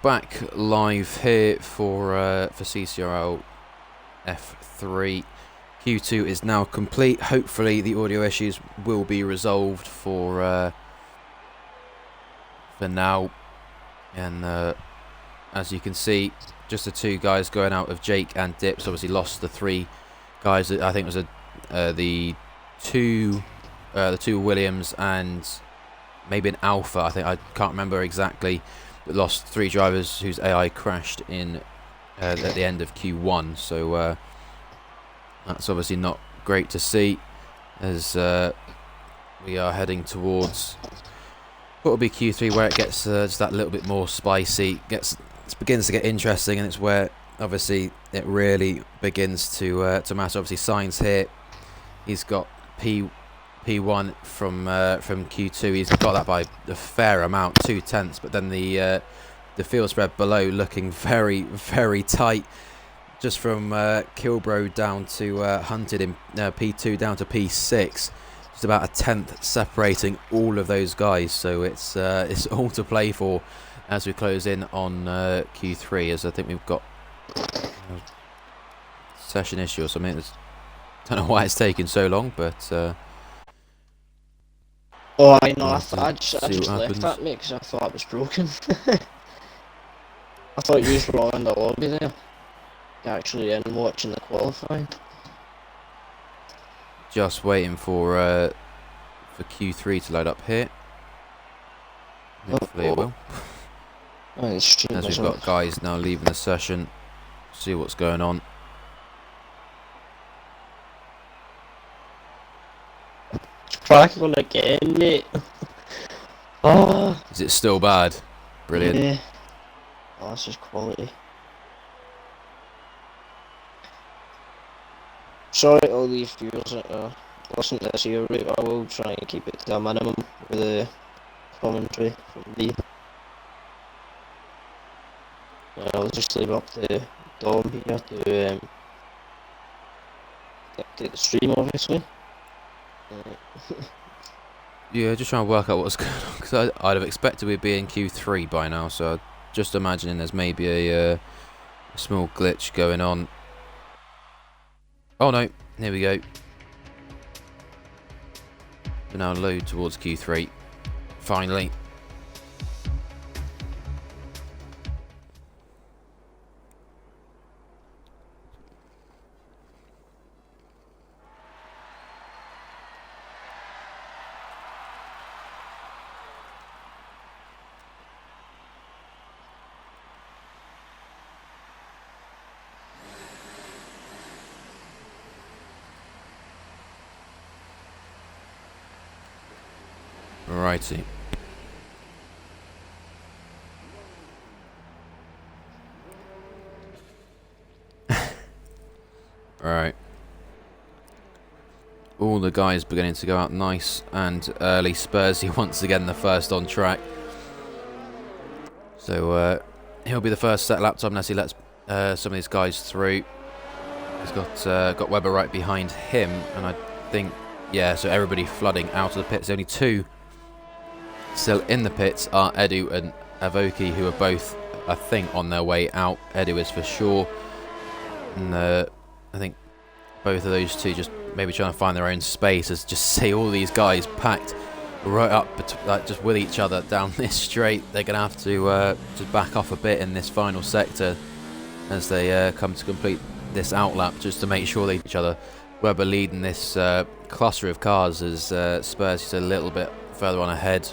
Back live here for CCRL F3. Q2 is now complete. Hopefully the audio issues will be resolved for now. And as you can see, just the two guys going out of Jake and Dips. Obviously lost the three guys. I think it was the two Williams and maybe an Alpha. I can't remember exactly. But lost three drivers whose AI crashed in at the end of Q1. So that's obviously not great to see, as we are heading towards what will be Q3, where it gets just that little bit more spicy. It begins to get interesting, and it's where obviously it really begins to matter. Obviously, Sainz here, he's got P1 from Q2. He's got that by a fair amount, 2/10, but then the field spread below looking very, very tight, just from Kilbro down to Hunted in P2 down to P6, just about a 10th separating all of those guys. So it's all to play for as we close in on Q3, as I think we've got a session issue or something. I don't know why it's taking so long, but oh, I know. I just left that, mate, because I thought it was broken. I thought you were all in the lobby there. You're actually in watching the qualifying. Just waiting for Q3 to load up here. Hopefully it will. As we've got guys now leaving the session, see what's going on. It's cracking again, mate. Oh. Is it still bad? Brilliant. Yeah. Oh, this is quality. Sorry to all these viewers that listen to this here, but I will try and keep it to a minimum with the commentary from me. I'll just leave up to Dom here to update the stream, obviously. Yeah, just trying to work out what's going on, because I'd have expected we'd be in Q3 by now, so I'm just imagining there's maybe a small glitch going on. Oh no, here we go. We now load towards Q3, finally. Righty. Alright. All the guys beginning to go out nice and early. Spursy once again the first on track. So he'll be the first set lap time unless he lets some of these guys through. He's got Webber right behind him, and I think, yeah, so everybody flooding out of the pits. The only two still in the pits are Edu and Avoki, who are both, I think, on their way out. Edu is for sure, and I think both of those two just maybe trying to find their own space, as just see all these guys packed right up just with each other down this straight. They're gonna have to just back off a bit in this final sector as they come to complete this outlap, just to make sure they each other. Webber leading this cluster of cars as Spurs is a little bit further on ahead.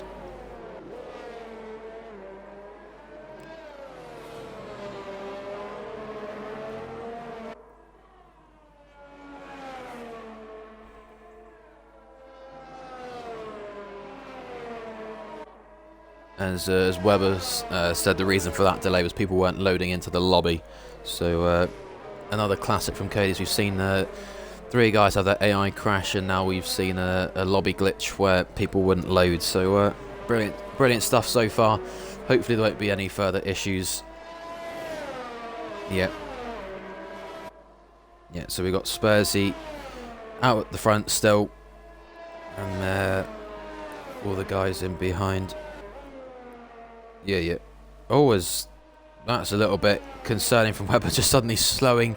As Webber said, the reason for that delay was people weren't loading into the lobby. So another classic from Cadiz. We've seen three guys have their AI crash, and now we've seen a lobby glitch where people wouldn't load. So brilliant stuff so far. Hopefully there won't be any further issues. Yeah, so we've got Spursy out at the front still, and all the guys in behind. Yeah. Oh, as That's a little bit concerning from Webber, just suddenly slowing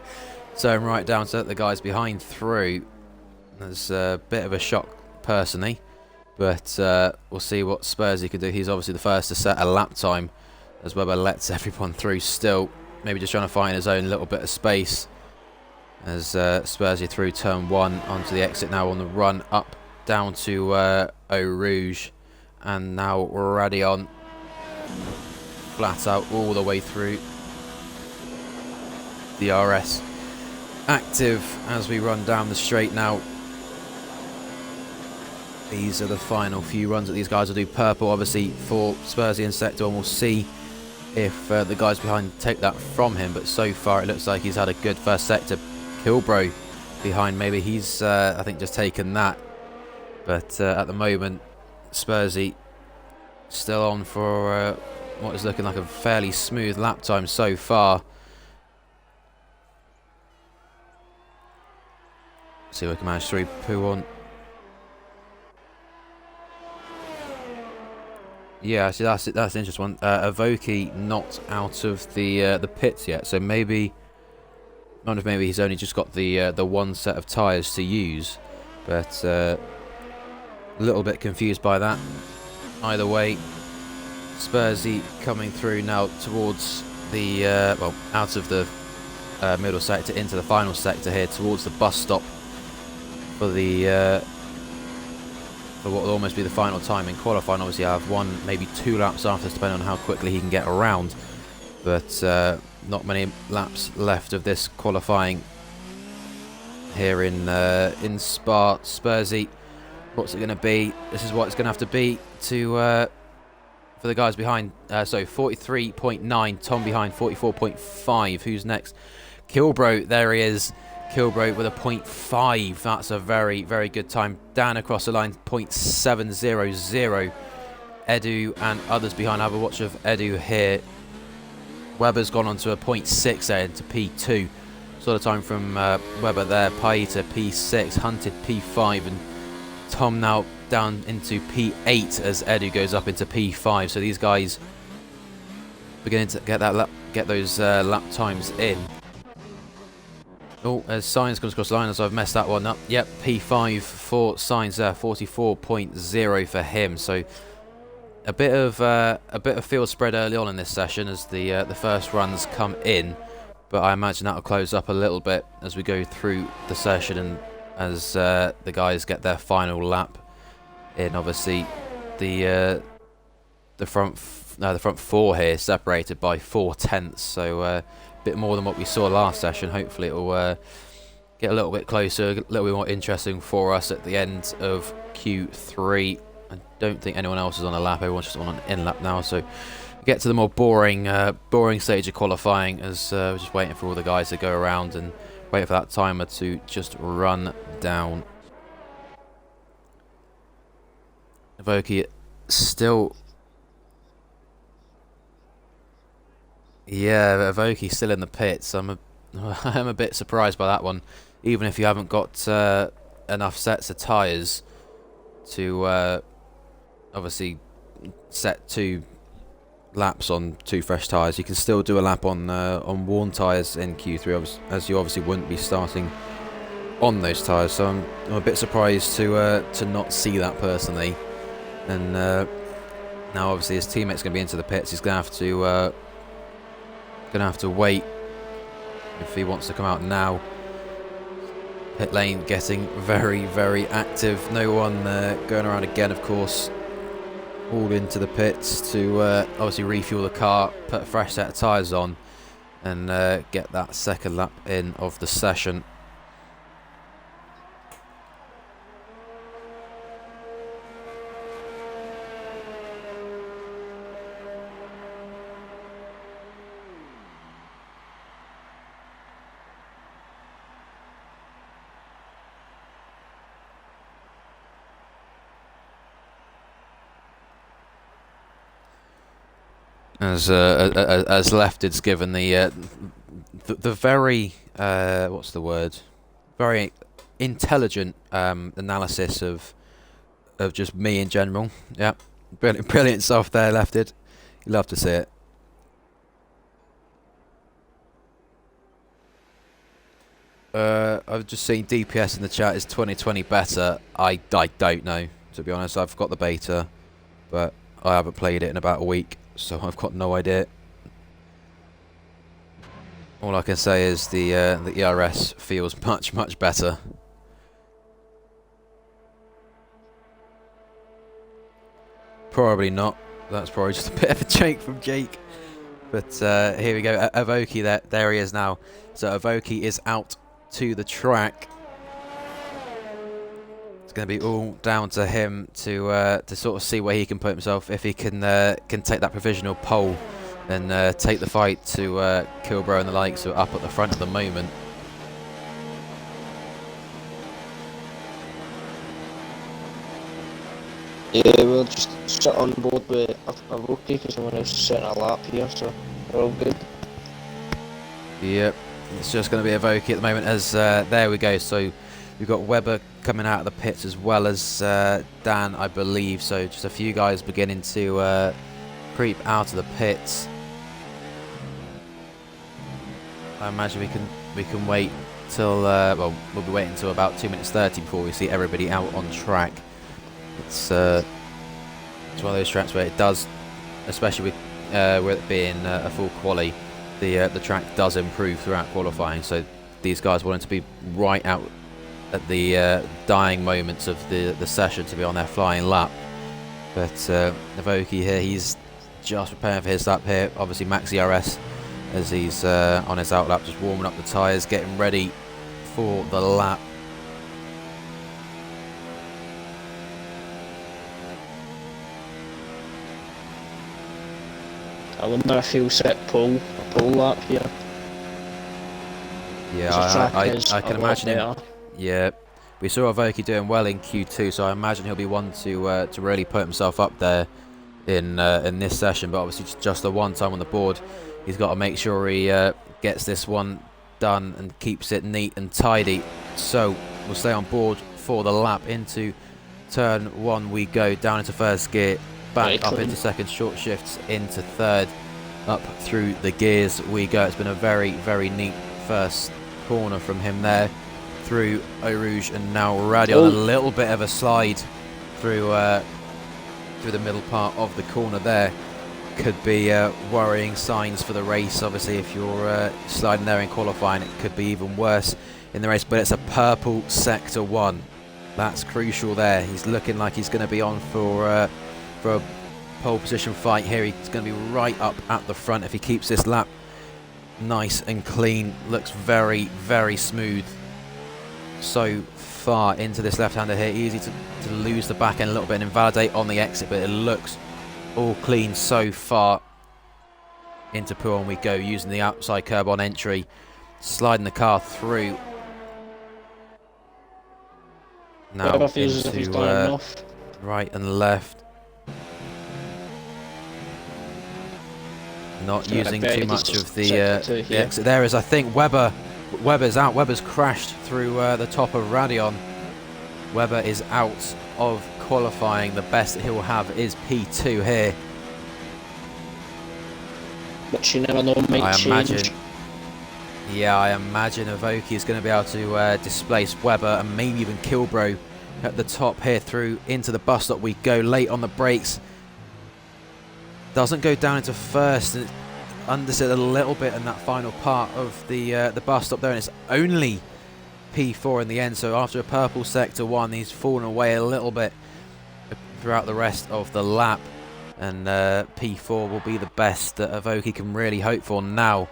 right down to let the guys behind through. There's a bit of a shock personally, but we'll see what Spursy can do. He's obviously the first to set a lap time as Webber lets everyone through still. Maybe just trying to find his own little bit of space as Spursy through turn 1 onto the exit now on the run up down to Eau Rouge, and now we're already on flat out all the way through the RS active as we run down the straight now. These are the final few runs that these guys will do. Purple obviously for Spursy in sector 1. We'll see if the guys behind take that from him, but so far it looks like he's had a good first sector. Kilbro behind, maybe he's I think just taken that, but at the moment Spursy still on for what is looking like a fairly smooth lap time so far. See if we can manage through Poo on. Yeah, see that's an interesting one. Avoki not out of the pits yet, so maybe he's only just got the one set of tyres to use, but a little bit confused by that. Either way, Spursy coming through now towards the well, out of the middle sector into the final sector here towards the bus stop for the for what will almost be the final time in qualifying. Obviously I have 1, maybe 2 laps after this, depending on how quickly he can get around, but not many laps left of this qualifying here in Spa. Spursy, what's it going to be? This is what it's going to have to be to for the guys behind. So 43.9, Tom behind 44.5. Who's next? Kilbro, there he is. Kilbro with a 0.5. That's a very, very good time. Down across the line, 0.700. Edu and others behind. Have a watch of Edu here. Webber's gone on to a 0.6 there into P2. Sort of time from Webber there. Paita P6, Hunted P5, and Tom now down into P8 as Edu goes up into P5. So these guys beginning to get those lap times in. Oh, as Signs comes across the line, as I've messed that one up. Yep, P5 for Signs there, 44.0 for him. So a bit of field spread early on in this session as the first runs come in, but I imagine that'll close up a little bit as we go through the session and as the guys get their final lap in. Obviously, the front 4 here separated by 4/10, so bit more than what we saw last session. Hopefully it will get a little bit closer, a little bit more interesting for us at the end of Q3. I don't think anyone else is on a lap. Everyone's just on an in lap now, so get to the more boring stage of qualifying as we're just waiting for all the guys to go around and wait for that timer to just run down. Avoki still... Yeah, Avoki still in the pits. I'm a bit surprised by that one. Even if you haven't got enough sets of tyres to obviously set 2 laps on 2 fresh tyres, you can still do a lap on worn tyres in Q3, as you obviously wouldn't be starting on those tyres. So I'm a bit surprised to not see that personally. And now obviously his teammate's going to be into the pits. He's going to have to wait if he wants to come out now. Pit lane getting very, very active. No one going around again, of course. All into the pits to obviously refuel the car, put a fresh set of tyres on, and get that second lap in of the session. As Lefted's given the very what's the word? Very intelligent analysis of just me in general. Yeah, brilliant stuff there, Lefted. You love to see it. I've just seen DPS in the chat is 2020 better. I don't know, to be honest. I've got the beta, but I haven't played it in about a week, so I've got no idea. All I can say is the ERS feels much better. Probably not. That's probably just a bit of a joke from Jake. But here we go. Avoki, there he is now. So Avoki is out to the track. It's going to be all down to him to sort of see where he can put himself, if he can take that provisional pole and take the fight to Kilbro and the likes who are up at the front at the moment. Yeah, we'll just sit on board with Avoki because someone else is setting a lap here, so we're all good. Yep, it's just going to be Avoki at the moment as there we go. So we've got Webber coming out of the pits as well as Dan, I believe. So just a few guys beginning to creep out of the pits. I imagine we can wait till well, we'll be waiting until about 2 minutes 30 before we see everybody out on track. It's one of those tracks where it does, especially with it being a full quali, the track does improve throughout qualifying. So these guys wanted to be right out at the dying moments of the session to be on their flying lap. But Avoki here, he's just preparing for his lap here. Obviously Max ERS as he's on his out lap, just warming up the tyres, getting ready for the lap. I wonder if he'll set a pole lap here. Yeah, I can imagine him. Yeah, we saw Avoki doing well in Q2, so I imagine he'll be one to really put himself up there in this session. But obviously, just the one time on the board, he's got to make sure he gets this one done and keeps it neat and tidy. So we'll stay on board for the lap. Into turn one we go, down into first gear, back up into second, short shifts into third, up through the gears we go. It's been a very neat first corner from him there, through Eau Rouge and now Radion. A little bit of a slide through the middle part of the corner there. Could be worrying signs for the race. Obviously, if you're sliding there in qualifying, it could be even worse in the race. But it's a purple sector 1. That's crucial there. He's looking like he's going to be on for a pole position fight here. He's going to be right up at the front if he keeps this lap nice and clean. Looks very smooth so far into this left-hander here. Easy to lose the back end a little bit and invalidate on the exit, but it looks all clean so far. Into Pouron we go, using the outside curb on entry, sliding the car through. Now into right and left. Not using too much of the exit there, as I think Webber's out. Webber's crashed through the top of Radion. Webber is out of qualifying. The best that he'll have is P2 here. But you never know, might change. I imagine Avoki is going to be able to displace Webber and maybe even Kilbro at the top here. Through into the bus stop we go, late on the brakes. Doesn't go down into first, and underset a little bit in that final part of the bus stop there, and it's only P4 in the end. So after a purple sector 1, he's fallen away a little bit throughout the rest of the lap, and P4 will be the best that Avoki can really hope for now.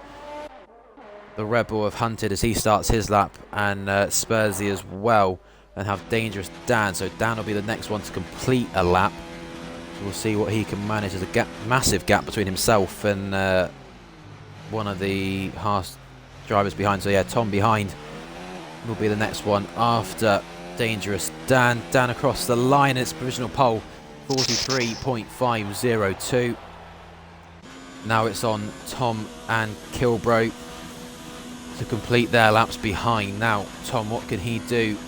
The Red Bull have hunted as he starts his lap, and Spursy as well, and have Dangerous Dan. So Dan will be the next one to complete a lap. So we'll see what he can manage. There's a massive gap between himself and one of the Haas drivers behind. So yeah, Tom behind will be the next one after Dangerous Dan. Dan across the line. It's provisional pole 43.502. Now it's on Tom and Kilbro to complete their laps behind. Now Tom, what can he do?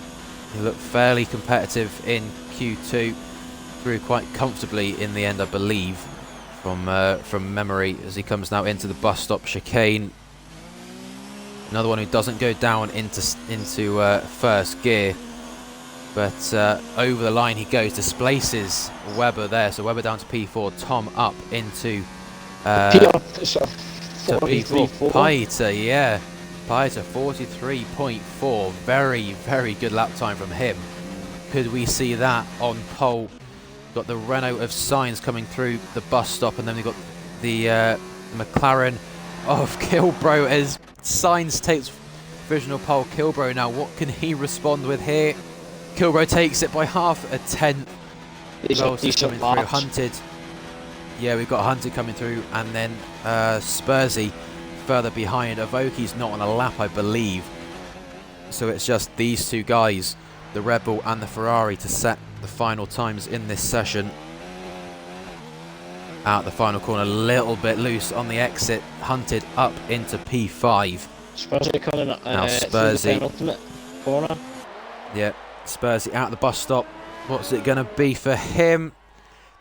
He looked fairly competitive in Q2, through quite comfortably in the end, I believe, from memory, as he comes now into the bus stop chicane. Another one who doesn't go down into first gear, but over the line he goes, displaces Webber there. So Webber down to P4, Tom up into to P4. Paita, yeah. Paita 43.4. Very, very good lap time from him. Could we see that on pole? Got the Renault of Sainz coming through the bus stop, and then we've got the McLaren of Kilbro as Sainz takes provisional pole. Kilbro now, what can he respond with here? Kilbro takes it by half a tenth. Who else is coming through? Hunted. Yeah, we've got Hunted coming through, and then Spursy further behind. Avoki's not on a lap, I believe. So it's just these two guys, the Red Bull and the Ferrari, to set the final times in this session. Out the final corner, a little bit loose on the exit. Hunted up into P5. Spursy coming now Spursy. Corner. Yeah, Spursy out the bus stop. What's it going to be for him?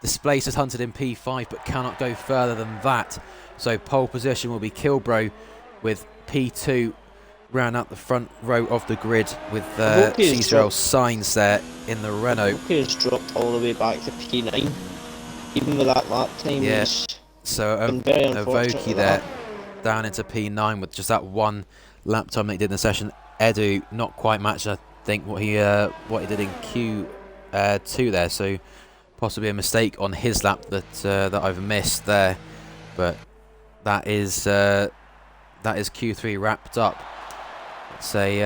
Displaces Hunted in P5, but cannot go further than that. So pole position will be Kilbro with P2. Round out the front row of the grid with CCRL Sainz there in the Renault. He's dropped all the way back to P9. Even with that lap time, yeah. So Avoki there down into P9 with just that one lap time that he did in the session. Edu not quite matched, I think, what he did in Q2 there. So possibly a mistake on his lap that I've missed there. But that is Q3 wrapped up. Say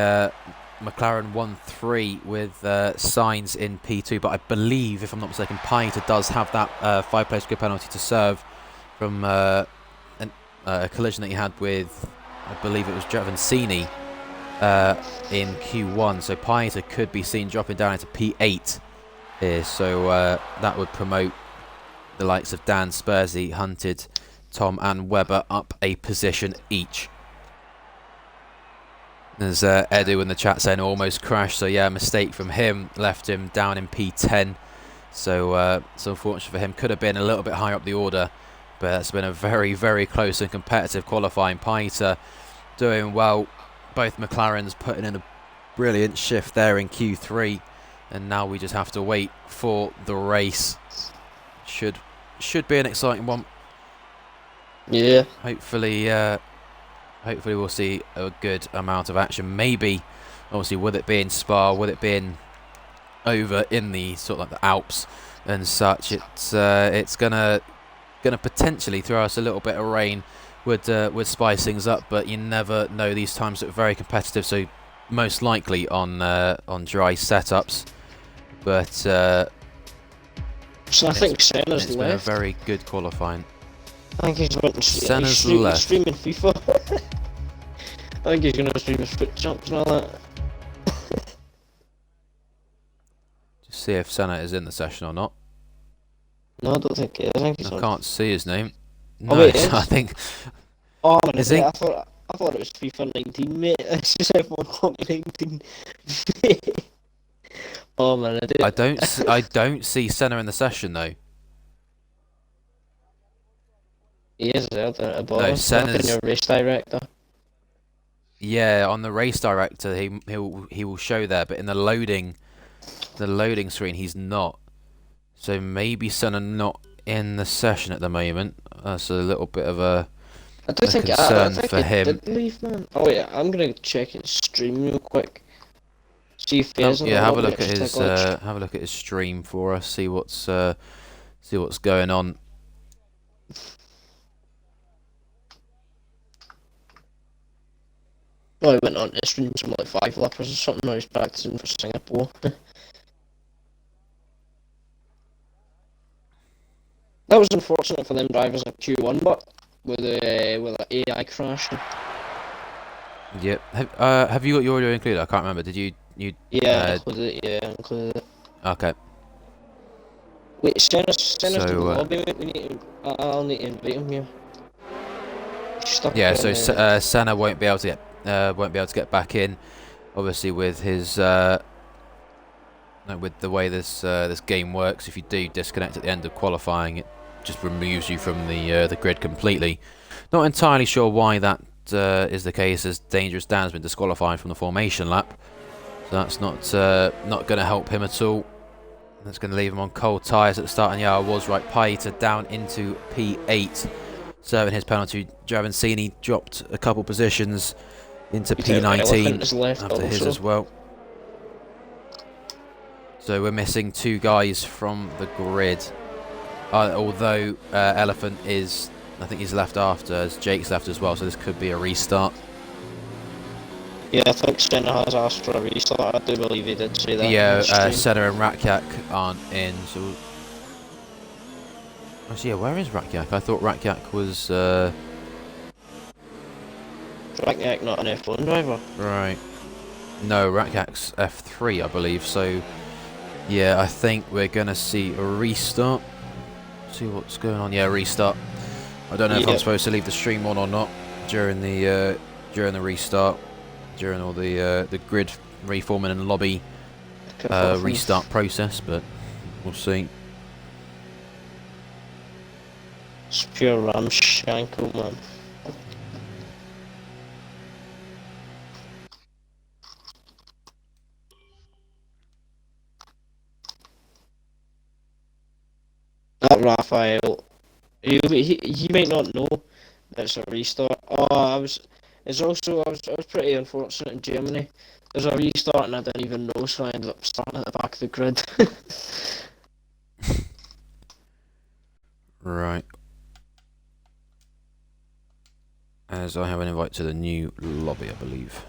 McLaren 1-3 with Sainz in P2, but I believe, if I'm not mistaken, Paita does have that 5-place grid penalty to serve from a collision that he had with, I believe it was Giovansini in Q1. So Paita could be seen dropping down into P8 here. So that would promote the likes of Dan, Spursy, Hunted, Tom and Webber up a position each. There's Edu in the chat saying almost crashed, so yeah, mistake from him, left him down in P10. So it's unfortunate for him. Could have been a little bit higher up the order, but it's been a very, very close and competitive qualifying. Paita doing well. Both McLarens putting in a brilliant shift there in Q3, and now we just have to wait for the race. Should be an exciting one. Yeah. Hopefully we'll see a good amount of action. Maybe, obviously, with it being Spa, with it being over in the sort of like the Alps and such, it's gonna potentially throw us a little bit of rain. Would spice things up, but you never know. These times are very competitive, so most likely on dry setups. But so I think Senna's it's left. Been a very good qualifying. I think he's went Senna's left. Streaming FIFA. I think he's going to stream his foot jumps and all that. Just see if Senna is in the session or not. No, I don't think he is. I think he's I can't see his name. No, wait, I think. Oh, man, is he? I thought it was FIFA 19, mate. It's just everyone called me 19. Oh man, I don't see Senna in the session though. He is out there at the bottom. No, Senna's your race director. Yeah, on the race director, he will show there, but in the loading screen, he's not. So maybe Senna not in the session at the moment. That's a little bit of a concern for him. Did leave, man. Oh yeah, I'm gonna check his stream real quick. See if he hasn't. Yeah, have a look at his stream for us. See what's going on. Well, he went on to stream some like 5 lappers or something. Now he's practicing for Singapore. That was unfortunate for them drivers at Q1, but with an AI crash. Yep. Have you got your audio included? I can't remember. Did you? Yeah, included it. Yeah, included it. Okay. Wait, Senna's in the lobby. I'll need to invite him here. Yeah. So Senna won't be able to get back in. Obviously, with his with the way this game works, if you do disconnect at the end of qualifying, it just removes you from the grid completely. Not entirely sure why that is the case, as Dangerous Dan has been disqualified from the formation lap. So that's not going to help him at all. That's going to leave him on cold tyres at the start. And yeah, I was right. Paita down into P8, serving his penalty. Javancini dropped a couple positions into P19 after his as well. So we're missing 2 guys from the grid. Although Elephant is, I think he's left after, as Jake's left as well. So this could be a restart. Yeah, I think Senna has asked for a restart. I do believe he did say that. Yeah, Senna and Ratyak aren't in. So, actually, yeah, where is Ratyak? I thought Ratyak was. Ratyak not an F1 driver. Right. No, Rakyak's F3, I believe. So, yeah, I think we're gonna see a restart. See what's going on. Yeah, restart. I don't know if I'm supposed to leave the stream on or not during the restart. During all the grid reforming and lobby restart process, but we'll see. It's pure ramshankle, man. That Raphael, he might not know that it's a restart. I was pretty unfortunate in Germany. There's a restart and I didn't even know, so I ended up starting at the back of the grid. Right. As I have an invite to the new lobby, I believe.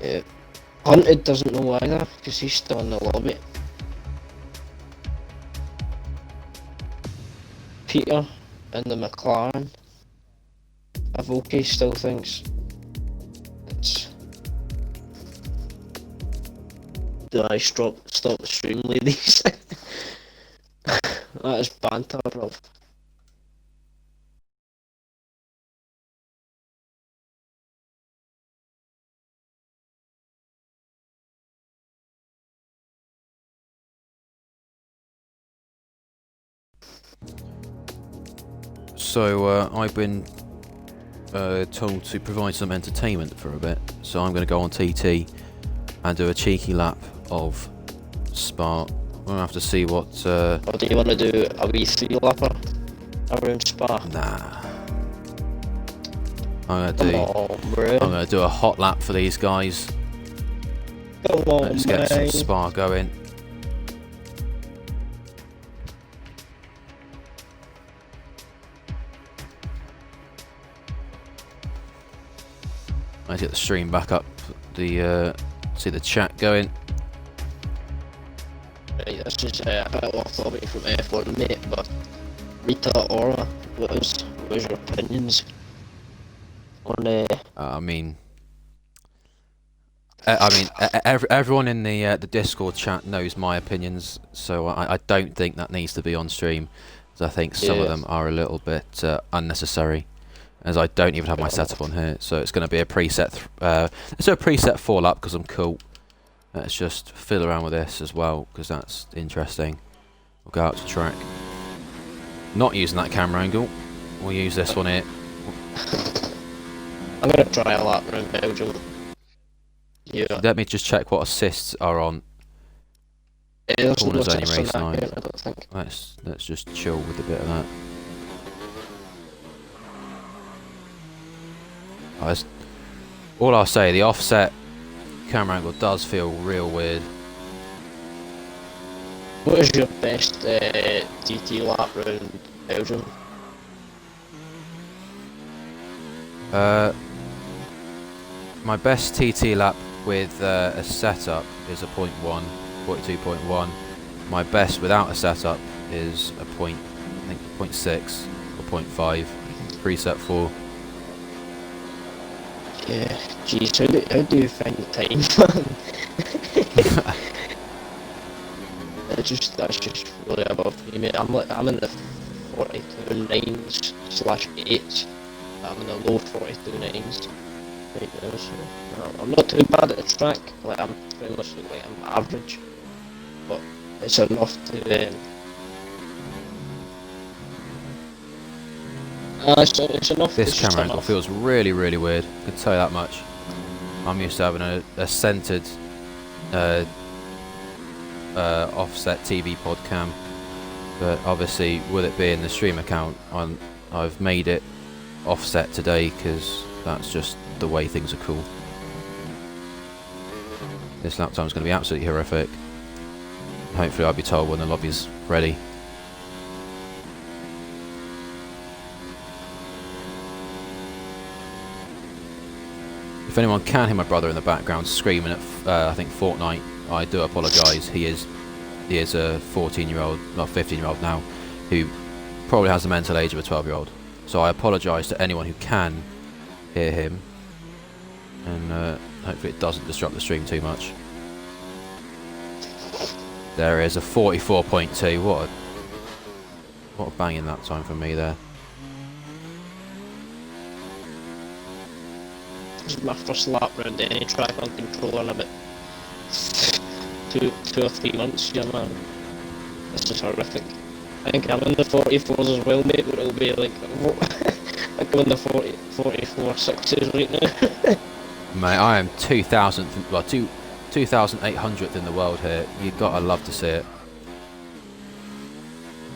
Yeah. Hunted doesn't know either, because he's still in the lobby. Peter in the McLaren. Avoke still thinks it's... Do I stop the stream, ladies? That is banter, bro. So I've been told to provide some entertainment for a bit, so I'm going to go on TT and do a cheeky lap of Spa. We'll have to see what... Or do you want to do a wee 3-lapper around Spa? Nah. I'm gonna do a hot lap for these guys. Come on, Let's get some Spa going. Let's get the stream back up. See the chat going. Right, this is a bit off topic from F1, mate, but Rita Ora, what was your opinions on I mean, everyone in the Discord chat knows my opinions, so I don't think that needs to be on stream, because I think some of them are a little bit unnecessary, as I don't even have my setup on here. So it's going to be a preset. It's a preset 4-lap because I'm cool. Let's just fiddle around with this as well, because that's interesting. We'll go out to track. Not using that camera angle. We'll use this one here. I'm going to try a lap around Belgium. Yeah. Let me just check what assists are on. Corners only race 9. I don't think. Let's just chill with a bit of that. All I'll say, the offset camera angle does feel real weird. What is your best TT lap around Belgium? My best TT lap with a setup is a 0.1, 42.1. My best without a setup is a point, I think 0.6 or 0.5, preset 4. Yeah, geez, how do you find the time, man? That's just really above me, mate. I'm in the 42 nines / 8s. I'm in the low 42 nines right now, so I'm not too bad at the track. Like I'm pretty much like I'm average, but it's enough to It's enough. This It's just camera angle enough. feels really, really weird. I can tell you that much. I'm used to having a centered offset TV pod cam, but obviously with it being the stream account, I've made it offset today because that's just the way things are cool. This lap time's going to be absolutely horrific. Hopefully I'll be told when the lobby's ready. If anyone can hear my brother in the background screaming at, I think, Fortnite, I do apologise. He is a 14-year-old, not 15-year-old now, who probably has the mental age of a 12-year-old. So I apologise to anyone who can hear him, and hopefully it doesn't disrupt the stream too much. There is a 44.2. What a banging that time for me there. This is my first lap round any track on controller in about two or 3 months, yeah man. This is horrific. I think I'm in the 44s as well, mate, but it'll be like, I think I'm in the 44 6s right now. Mate, I am 2,800th in the world here. You gotta love to see it.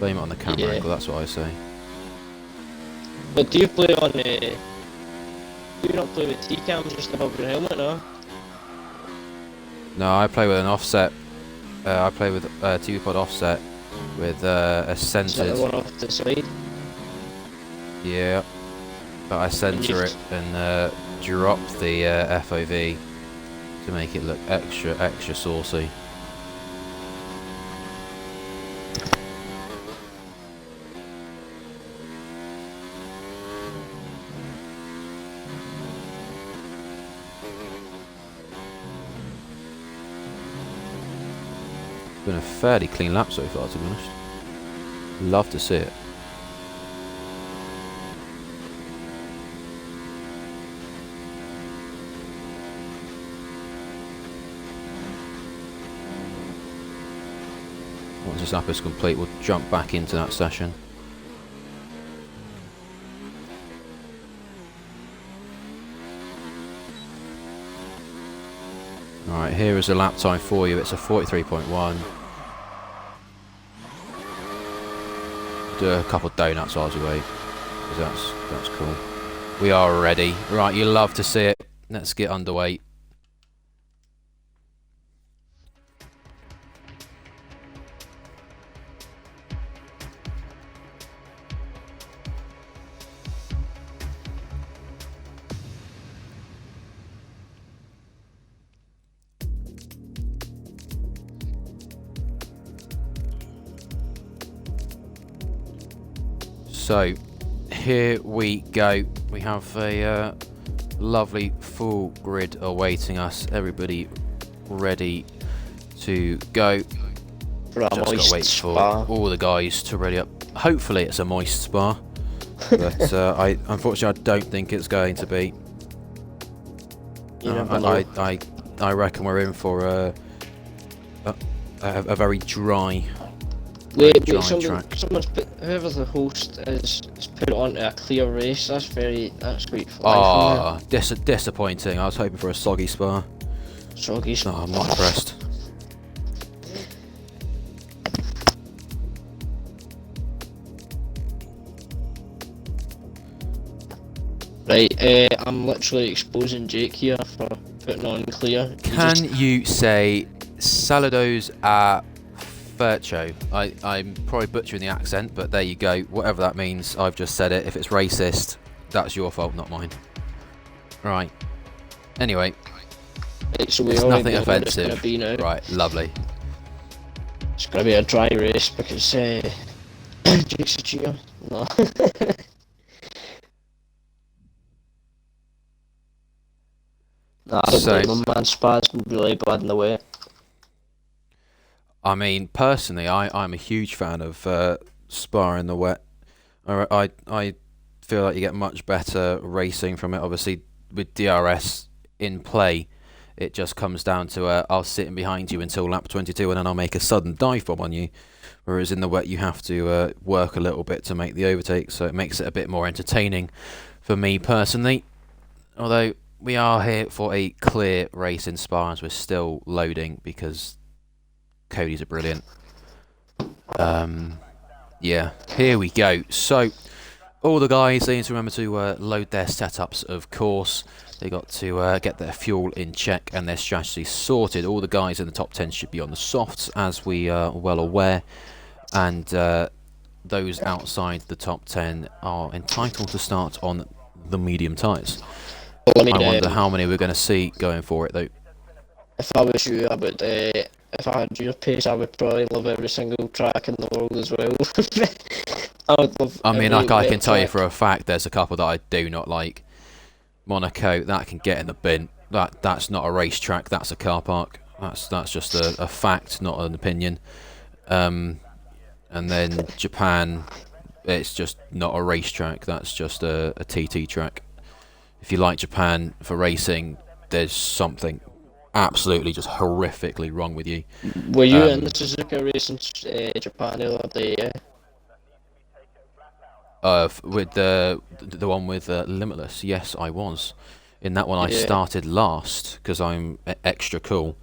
Blame it on the camera angle, that's what I say. But do you play on, do you not play with T-cams just above your helmet, no? No, I play with an offset. I play with TV pod offset with a centered. Is that the one off the side? Yeah, but I center it and drop the FOV to make it look extra saucy. Been a fairly clean lap so far, to be honest. Love to see it. Once this lap is complete, we'll jump back into that session. Alright, here is a lap time for you. It's a 43.1. Do a couple of donuts while we wait, because that's cool. We are ready. Right, you love to see it. Let's get underway. So, here we go. We have a lovely full grid awaiting us. Everybody ready to go. Just gotta wait for all the guys to ready up. Hopefully it's a moist spa, but unfortunately I don't think it's going to be. I reckon we're in for a very dry. Someone's put, whoever the host is put it onto a clear race. That's great for life. Oh, disappointing. I was hoping for a soggy spa. Soggy spa. No, I'm not impressed. Right, I'm literally exposing Jake here for putting on clear. Can you say saludos a Fercho? I'm probably butchering the accent, but there you go. Whatever that means, I've just said it. If it's racist, that's your fault, not mine. Right. Anyway, right, so it's nothing offensive. It's be now. Right, lovely. It's gonna be a dry race because Jake's a cheater. No. Nah, I don't blame him, man. Spa's been really bad in the way. I mean, personally, I'm a huge fan of Spa in the wet. I feel like you get much better racing from it. Obviously, with DRS in play, it just comes down to I'll sit in behind you until lap 22 and then I'll make a sudden dive bomb on you. whereas in the wet you have to work a little bit to make the overtake, so it makes it a bit more entertaining for me personally. Although we are here for a clear race in Spa as we're still loading because Cody's are brilliant. Yeah, here we go. So all the guys, they need to remember to load their setups, of course. They got to get their fuel in check and their strategy sorted. All the guys in the top 10 should be on the softs, as we are well aware. And those outside the top 10 are entitled to start on the medium tyres. Well, I I mean, wonder how many we're going to see going for it, though. if I was you, I would. If I had your pace, I would probably love every single track in the world as well. I would love. I mean, every like, I can wet tell you track. for a fact there's a couple that I do not like. Monaco, that can get in the bin. That's not a racetrack, that's a car park. That's just a fact, not an opinion. And then Japan, it's just not a racetrack, that's just a TT track. If you like Japan for racing, there's something absolutely just horrifically wrong with you. Were you in the Suzuka race in Japan the other day? Yeah? With the one with Limitless, yes, I was. In that one, I Yeah. started last because I'm extra cool,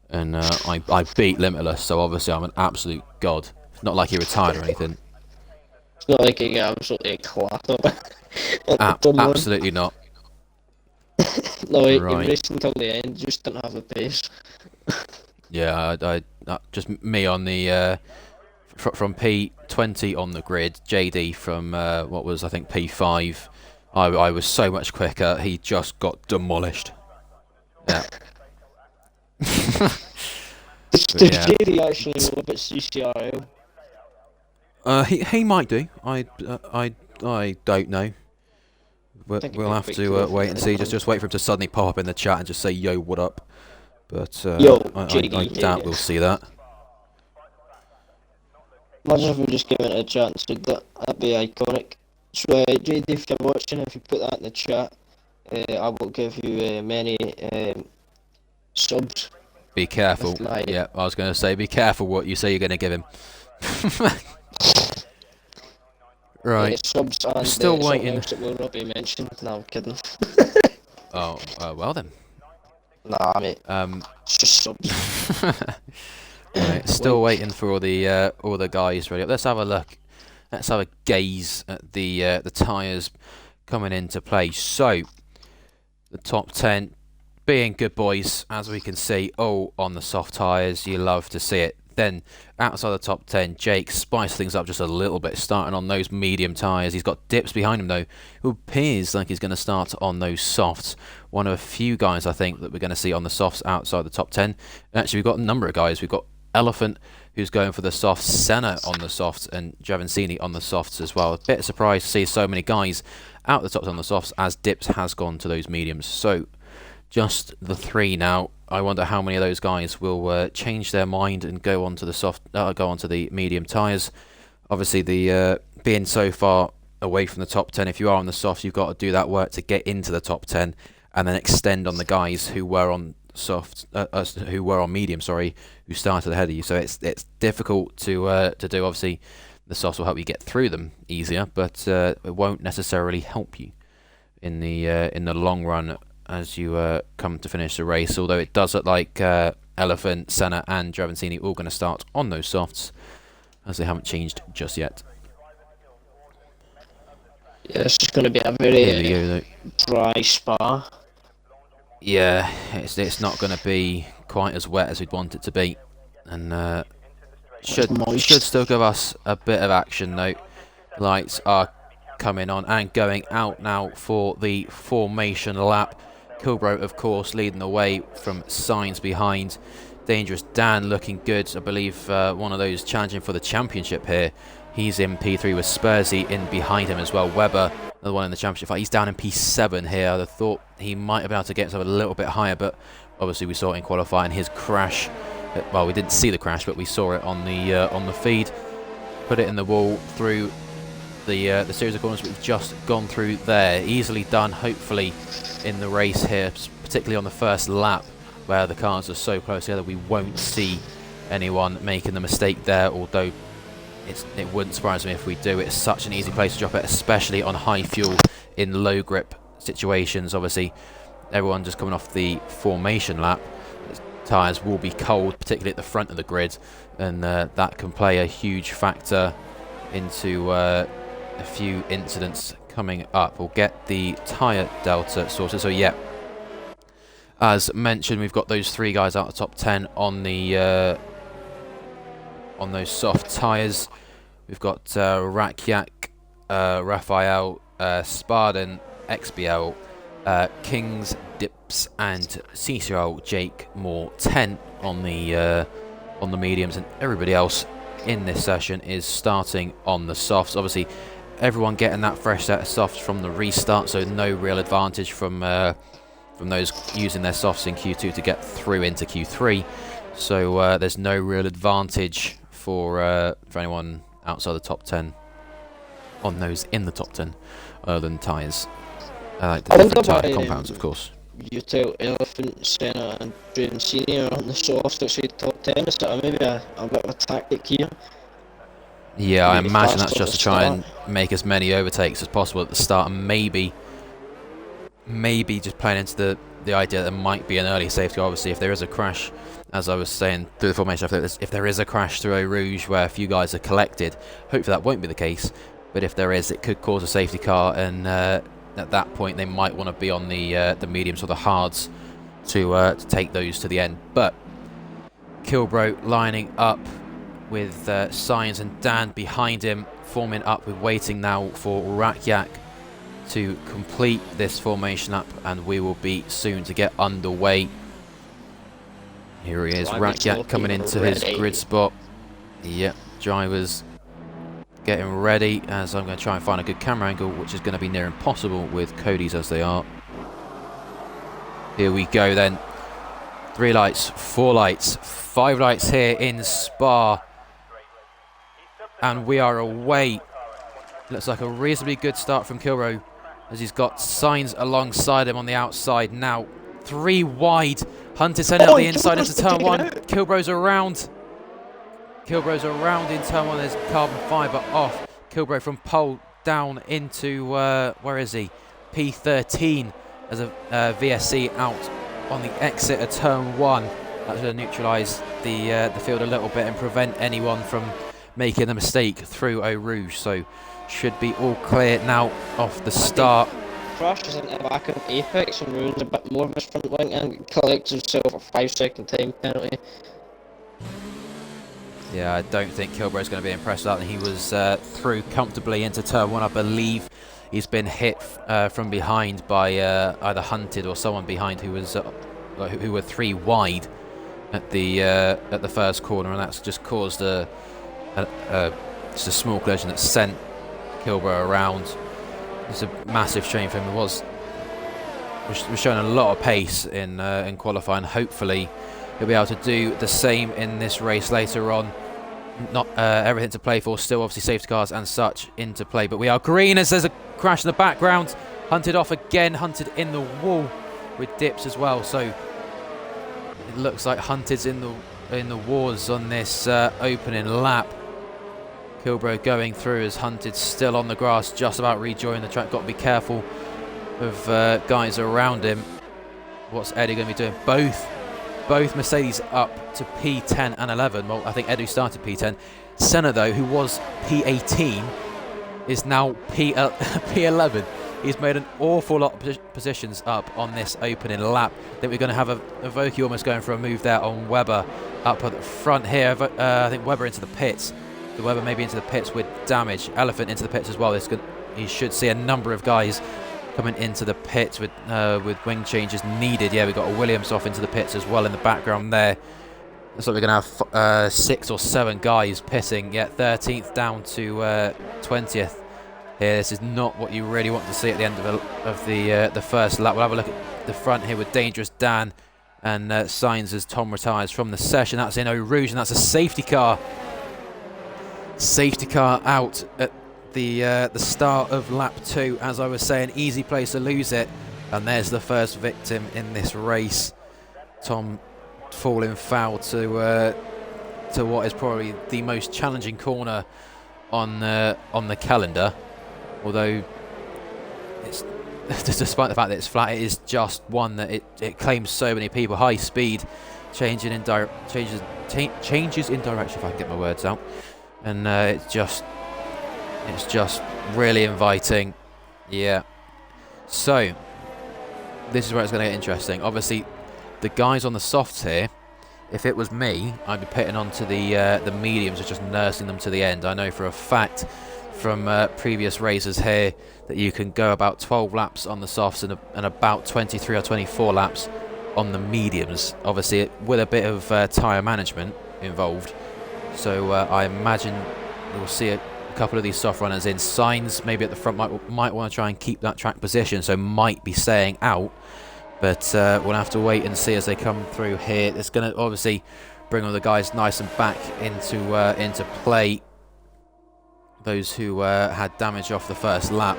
and I beat Limitless. So obviously, I'm an absolute god. It's not like he retired or anything. It's not like he got absolutely clapped up. Absolutely not. No, he Right. raced until the end, just didn't have the pace. Yeah, I just me on the from P20 on the grid. JD from what was I think P5. I was so much quicker. He just got demolished. Yeah. Does yeah. JD actually know about CCRL? He might do. I don't know. We'll have to wait and see. Just wait for him to suddenly pop up in the chat and just say, "Yo, what up?" But Yo, I JD, doubt we'll see that. Imagine if we just gave it a chat and said that. That'd be iconic. So, JD, if you're watching, if you put that in the chat, I will give you many subs. Be careful. My... Yeah, I was going to say, be careful what you say you're going to give him. Right. Subs and Still waiting. That will not be mentioned. No, I'm kidding. Oh, well then. Nah, mate. It's just subs. Right, still waiting for all the guys ready up. Let's have a look. Let's have a gaze at the tyres coming into play. So the top 10 being good boys, as we can see, all on the soft tyres. You love to see it. Then outside the top 10, Jake spiced things up just a little bit, starting on those medium tyres. He's got dips behind him though, who appears like he's going to start on those softs. One of a few guys I think that we're going to see on the softs outside the top 10. Actually, we've got a number of guys. We've got Elephant, who's going for the softs, Senna on the softs, and Giavancini on the softs as well. A bit surprised to see so many guys out the tops on the softs, as Dips has gone to those mediums. So just the three now. I wonder how many of those guys will change their mind and go onto the medium tyres. Obviously, the being so far away from the top 10, if you are on the softs, you've got to do that work to get into the top 10, and then extend on the guys who were on soft, who were on medium, sorry, who started ahead of you. So it's difficult to do. Obviously, the softs will help you get through them easier, but it won't necessarily help you in the long run as you come to finish the race. Although it does look like Elephant, Senna, and Giavancini all going to start on those softs, as they haven't changed just yet. Yeah, it's just going to be a very dry Spa. Yeah, it's not going to be quite as wet as we'd want it to be, and should still give us a bit of action though. Lights are coming on and going out now for the formation lap. Kilbro, of course, leading the way from Signs behind. Dangerous Dan looking good. I believe one of those challenging for the championship here. He's in P3 with Spursy in behind him as well. Weber, another one in the championship fight. He's down in P7 here. I thought he might have been able to get himself a little bit higher, but obviously we saw it in qualifying. His crash, well, we didn't see the crash, but we saw it on the feed. Put it in the wall through the series of corners we've just gone through there. Easily done, hopefully, in the race here, particularly on the first lap, where the cars are so close together. We won't see anyone making the mistake there, although it wouldn't surprise me if we do. It's such an easy place to drop it, especially on high fuel in low grip situations. Obviously, everyone just coming off the formation lap, tyres will be cold, particularly at the front of the grid, and that can play a huge factor into a few incidents coming up. We'll get the tyre delta sorted. So yeah, as mentioned, we've got those 3 guys out of the top 10 on the on those soft tyres. We've got Rakiak, Raphael, Sparden, XBL, Kings, Dips, and CCRL Jake Moore 10 on the mediums, and everybody else in this session is starting on the softs. Obviously, everyone getting that fresh set of softs from the restart, so no real advantage from those using their softs in Q2 to get through into Q3. So there's no real advantage for anyone outside the top 10 on those in the top 10 other than tyres. The different tyre compounds, of course. You tell Elephant, Senna and Draven Senior on the softs outside top 10. Is that maybe a bit of a tactic here? Yeah, I Maybe imagine fast that's off just the to try and start. make as many overtakes as possible at the start, and maybe just playing into the idea that there might be an early safety car. Obviously, if there is a crash, as I was saying through the formation, if there is a crash through Eau Rouge where a few guys are collected, hopefully that won't be the case, but if there is, it could cause a safety car, and at that point they might want to be on the mediums or the hards to take those to the end. But Kilbro lining up with Science and Dan behind him, forming up with waiting now for Rakyak to complete this formation lap, and we will be soon to get underway. Here he is, Rakyak coming into his grid spot. Yep, drivers getting ready, as I'm going to try and find a good camera angle, which is going to be near impossible with Cody's as they are. Here we go then. 3 lights, 4 lights, 5 lights here in Spa. And we are away. Looks like a reasonably good start from Kilro, as he's got Signs alongside him on the outside now. 3 wide. Hunter sending out the inside into turn 1. Kilbro's around. Kilbro's around in turn 1. There's carbon fibre off. Kilbro from pole down into, where is he? P13 as a VSC out on the exit of turn 1. That's going to neutralise the field a little bit and prevent anyone from making a mistake through Eau Rouge. So should be all clear now off the start. Crashes into the back of Apex and ruins a bit more of his front wing and collects himself a 5-second time penalty. Yeah, I don't think Kilbro's going to be impressed with that. He was through comfortably into turn 1. I believe he's been hit from behind by either Hunted or someone behind who was who were 3 wide at the first corner, and that's just caused just a small collision that sent Kilbro around. It's a massive shame for him. It was showing a lot of pace in qualifying. Hopefully he'll be able to do the same in this race later on. Not everything to play for, still obviously safety cars and such into play, but we are green as there's a crash in the background. Hunted off again, Hunted in the wall with Dips as well, so it looks like Hunted's in the wars on this opening lap. Kilbro going through as Hunted's still on the grass, just about rejoining the track. Got to be careful of guys around him. What's Eddie going to be doing? Both Mercedes up to P10 and 11. Well, I think Edu started P10. Senna, though, who was P18, is now P11. He's made an awful lot of positions up on this opening lap. I think we're going to have a Voki almost going for a move there on Webber up at the front here. I think Webber into the pits. The Webber maybe into the pits with damage. Elephant into the pits as well. He should see a number of guys coming into the pits with wing changes needed. Yeah, we've got a Williams off into the pits as well in the background there. Looks like we're going to have 6 or 7 guys pitting. Yeah, 13th down to 20th. Here, this is not what you really want to see at the end of the first lap. We'll have a look at the front here with Dangerous Dan and Signs as Tom retires from the session. That's in Eau Rouge, and that's a safety car. Safety car out at the start of lap 2. As I was saying, easy place to lose it, and there's the first victim in this race. Tom falling foul to what is probably the most challenging corner on the calendar, although it's despite the fact that it's flat, it is just one that it claims so many people. High speed, changes in direction, if I can get my words out, and it's just really inviting. Yeah. So this is where it's going to get interesting. Obviously, the guys on the softs here, if it was me, I'd be pitting onto the mediums and just nursing them to the end. I know for a fact from previous races here that you can go about 12 laps on the softs and about 23 or 24 laps on the mediums. Obviously, with a bit of tyre management involved. So I imagine we'll see a couple of these soft runners in. Signs maybe at the front might want to try and keep that track position, so might be staying out. But we'll have to wait and see as they come through here. It's going to obviously bring all the guys nice and back into play. Those who had damage off the first lap.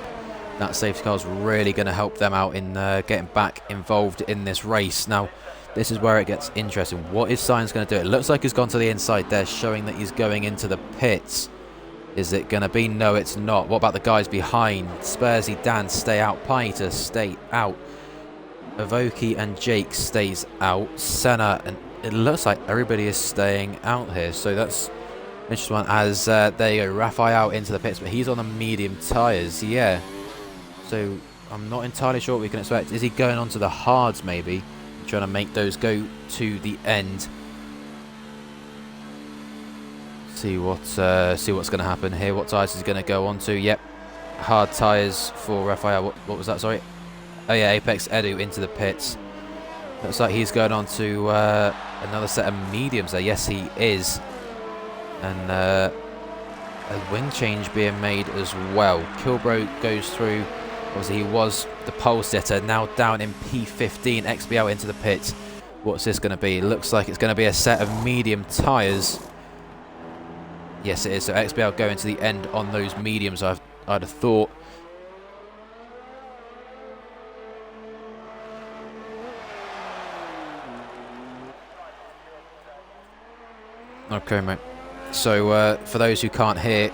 That safety car is really going to help them out in getting back involved in this race. Now, this is where it gets interesting. What is Sainz going to do? It looks like he's gone to the inside there, showing that he's going into the pits. Is it going to be? No, it's not. What about the guys behind? Spursy, Dan, stay out. Piter, stay out. Avoki and Jake stays out. Senna, and it looks like everybody is staying out here. So that's an interesting one. As there you go, Raphael into the pits, but he's on the medium tyres. Yeah. So I'm not entirely sure what we can expect. Is he going onto the hards maybe? Trying to make those go to the end. See what's going to happen here. What tyres is he going to go onto? Yep, hard tyres for Raphael. What was that? Sorry. Oh yeah, Apex Edu into the pits. Looks like he's going on to another set of mediums there. Yes, he is. And a wing change being made as well. Kilbro goes through. Obviously, he was the pole sitter. Now down in P15. XBL into the pits. What's this going to be? Looks like it's going to be a set of medium tyres. Yes, it is. So XBL going to the end on those mediums, I'd have thought. Okay, mate. So, for those who can't hear,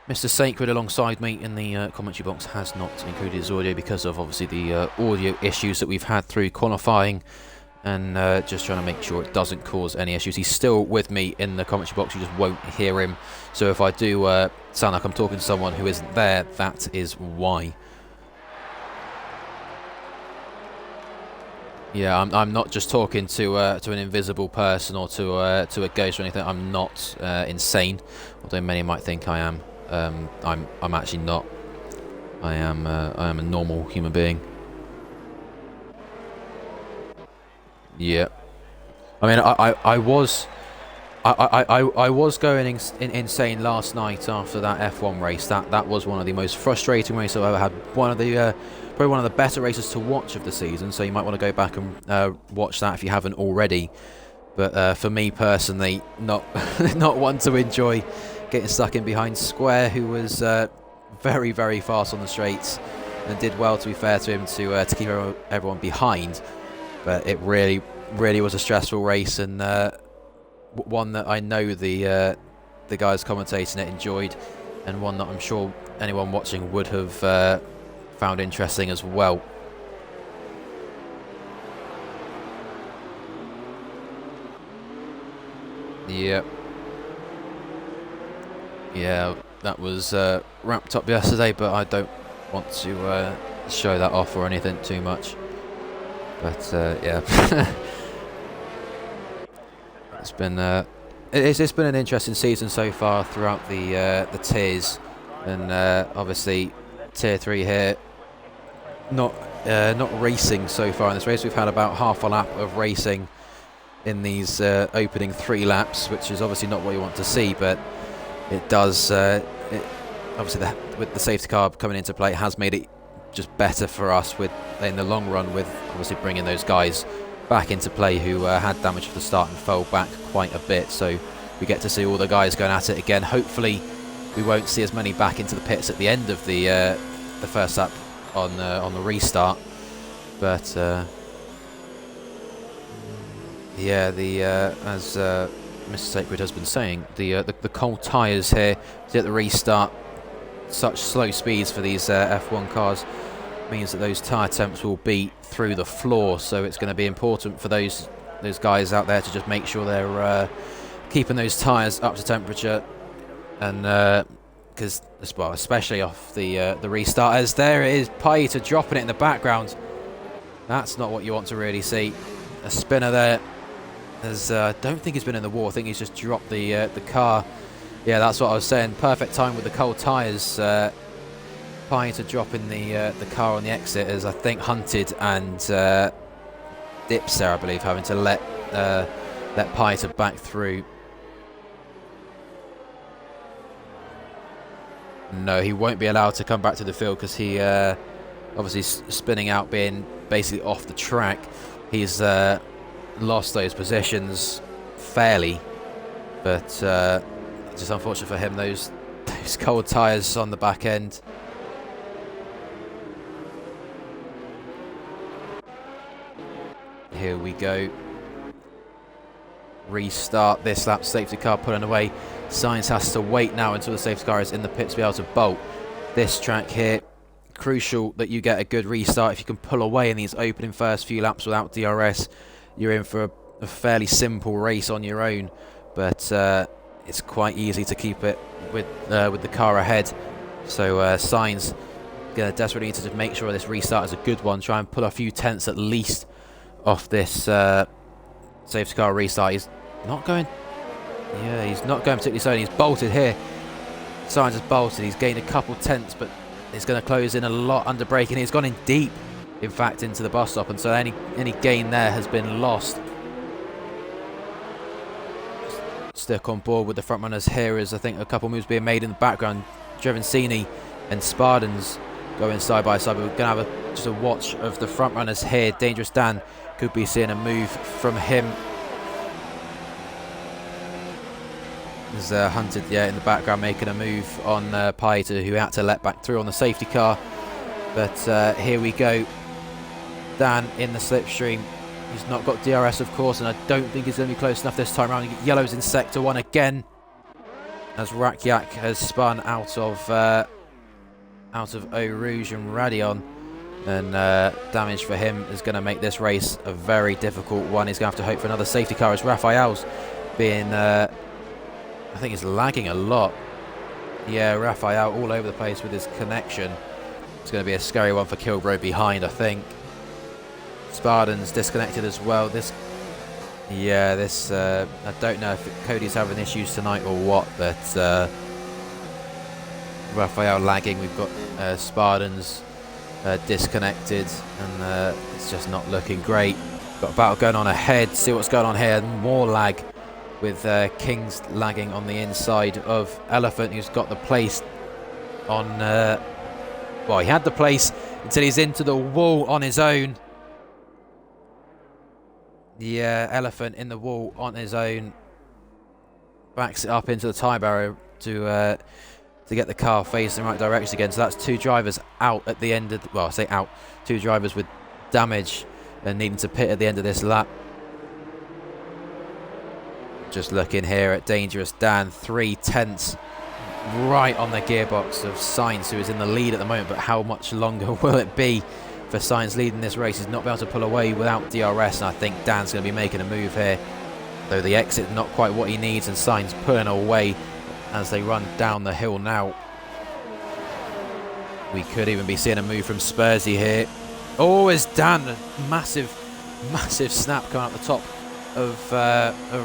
Mr. Sacred alongside me in the commentary box has not included his audio because of, obviously, the audio issues that we've had through qualifying, and just trying to make sure it doesn't cause any issues. He's still with me in the commentary box, you just won't hear him. So if I do sound like I'm talking to someone who isn't there, that is why. Yeah, I'm not just talking to an invisible person or to a ghost or anything. I'm not insane, although many might think I am. I'm actually not. I am a normal human being. Yeah. I mean, I was going insane last night after that F1 race. That was one of the most frustrating races I've ever had. Probably one of the better races to watch of the season. So you might want to go back and watch that if you haven't already. But for me personally, not not one to enjoy getting stuck in behind Square, who was very, very fast on the straights and did well, to be fair to him, to keep everyone behind. But it really, really was a stressful race, and one that I know the guys commentating it enjoyed, and one that I'm sure anyone watching would have found interesting as well. Yep. Yeah, that was wrapped up yesterday, but I don't want to show that off or anything too much. But yeah, it's been an interesting season so far throughout the tiers, and obviously tier 3 here, not racing so far in this race. We've had about half a lap of racing in these opening 3 laps, which is obviously not what you want to see, but it does. Obviously, with the safety car coming into play, it has made it just better for us in the long run, with obviously bringing those guys back into play who had damage at the start and fell back quite a bit. So we get to see all the guys going at it again. Hopefully, we won't see as many back into the pits at the end of the first lap on the restart. But yeah, as Mr. Sacred has been saying, the cold tyres here at the restart, such slow speeds for these F1 cars means that those tyre temps will be through the floor. So it's going to be important for those guys out there to just make sure they're keeping those tyres up to temperature, and because well, especially off the restart, as there it is, Paita dropping it in the background. That's not what you want to really see. A spinner there. Don't think he's been in the wall. I think he's just dropped the car. Yeah, that's what I was saying. Perfect time with the cold tyres. Paita dropping the car on the exit, as I think Hunted and Dips there, I believe, having to let Paita back through. No, he won't be allowed to come back to the field because he obviously spinning out, being basically off the track. He's lost those positions fairly, but just unfortunate for him, those cold tyres on the back end. Here we go. Restart this lap. Safety car pulling away. Sainz has to wait now until the safety car is in the pit to be able to bolt. This track here, crucial that you get a good restart. If you can pull away in these opening first few laps without DRS, you're in for a fairly simple race on your own. But it's quite easy to keep it with the car ahead. So Sainz gonna desperately need to just make sure this restart is a good one. Try and pull a few tenths at least off this safety car restart. He's not going. Yeah, he's not going particularly slowly. He's bolted here. Sainz has bolted. He's gained a couple tenths, but it's going to close in a lot under braking. He's gone in deep, in fact, into the bus stop, and so any gain there has been lost. Stick on board with the front runners here, as I think a couple moves being made in the background. Giovinazzi and Spartans going side by side. But we're going to have just a watch of the front runners here. Dangerous Dan could be seeing a move from him. There's Hunted, yeah, in the background making a move on Paita, who had to let back through on the safety car. But here we go. Dan in the slipstream. He's not got DRS, of course, and I don't think he's going to be close enough this time around. You get yellows in sector 1 again, as Rakiak has spun out of Eau Rouge and Radion. And damage for him is going to make this race a very difficult one. He's going to have to hope for another safety car, as Raphael's being... I think he's lagging a lot. Yeah, Raphael all over the place with his connection. It's going to be a scary one for Kilbro behind, I think. Spartan's disconnected as well. I don't know if Cody's having issues tonight or what, but Raphael lagging. We've got Spartan's disconnected, and it's just not looking great. Got a battle going on ahead. See what's going on here. More lag, with Kings lagging on the inside of Elephant, who's got the place on... well, he had the place until he's into the wall on his own. Yeah, Elephant in the wall on his own. Backs it up into the tyre barrier to get the car facing the right direction again. So that's two drivers out at the end of... well, I say out. Two drivers with damage and needing to pit at the end of this lap. Just looking here at Dangerous Dan, 3 tenths right on the gearbox of Sainz, who is in the lead at the moment. But how much longer will it be for Sainz leading this race? He's not been able to pull away without DRS, and I think Dan's going to be making a move here. Though the exit not quite what he needs, and Sainz pulling away as they run down the hill now. We could even be seeing a move from Spursy here. Oh, it's Dan, a massive snap coming up the top of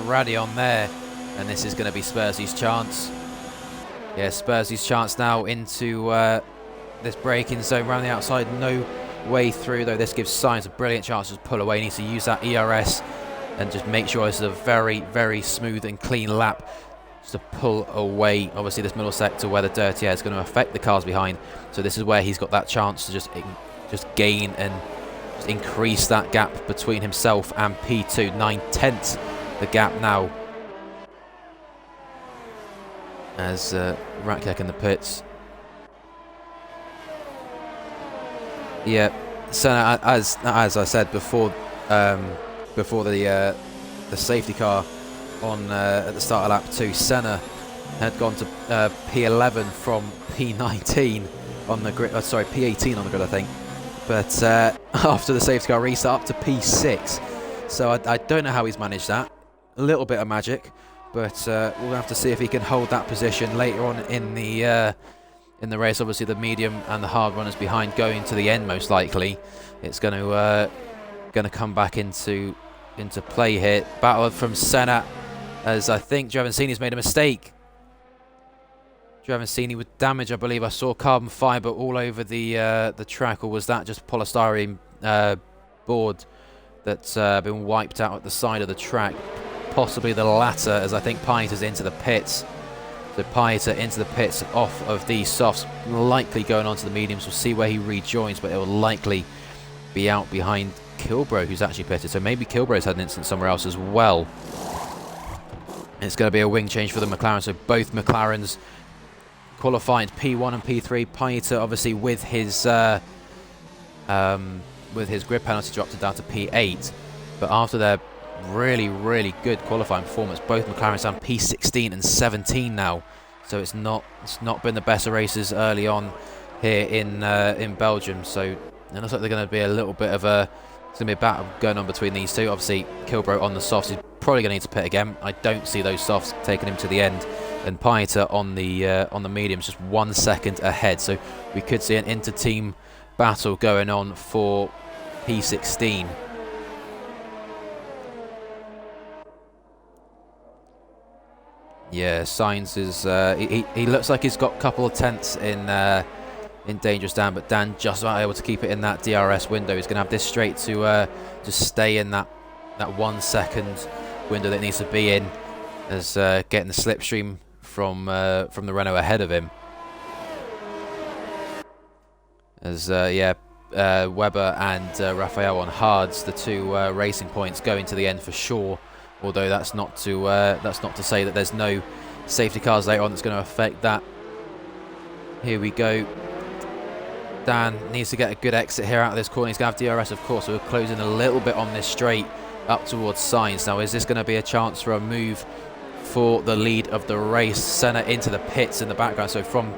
Radion there, and this is going to be Spursy's chance. Yeah, Spursy's chance now into this braking zone around the outside. No way through, though. This gives Sainz a brilliant chance to pull away. He needs to use that ERS and just make sure this is a very, very smooth and clean lap, just to pull away. Obviously, this middle sector where the dirty air is going to affect the cars behind, so this is where he's got that chance to just gain and increase that gap between himself and P2. 9 tenths the gap now, as Rakiak in the pits. Yeah, so as I said before the safety car on at the start of lap 2. Senna had gone to P11 from P19 on the grid. Sorry, P18 on the grid, I think. But after the safety car restart, up to P6. So I don't know how he's managed that. A little bit of magic, but we'll have to see if he can hold that position later on in the race. Obviously, the medium and the hard runners behind going to the end, most likely. It's going to come back into play here. Battle from Senna, as I think Giovansini's made a mistake. Giovansini with damage, I believe. I saw carbon fibre all over the track, or was that just polystyrene board that's been wiped out at the side of the track? Possibly the latter, as I think Pieter's into the pits. So Pieter into the pits off of these softs, likely going on to the mediums. We'll see where he rejoins, but it will likely be out behind Kilbro, who's actually pitted. So maybe Kilbro's had an incident somewhere else as well. It's going to be a wing change for the McLaren. So both McLarens qualified P1 and P3. Pieter obviously with his grid penalty dropped it down to P8. But after their really good qualifying performance, both McLarens down P16 and 17 now. So it's not been the best of races early on here in Belgium. So it looks like they're going to be a little bit of a battle going on between these two. Obviously Kilbro on the softs, he's probably going to need to pit again. I don't see those softs taking him to the end. And Pieter on the mediums, just 1 second ahead. So we could see an inter-team battle going on for P16. Yeah, Sainz is he looks like he's got a couple of tenths in Dangerous Dan, but Dan just about able to keep it in that DRS window. He's going to have this straight to stay in that 1 second window that it needs to be in, as getting the slipstream from the Renault ahead of him. As Webber and Raphael on hards, the two racing points going to the end for sure. Although that's not to say that there's no safety cars later on that's going to affect that. Here we go. Dan needs to get a good exit here out of this corner. He's going to have DRS, of course, so we're closing a little bit on this straight up towards Sainz. Now, is this going to be a chance for a move for the lead of the race? Senna into the pits in the background. So from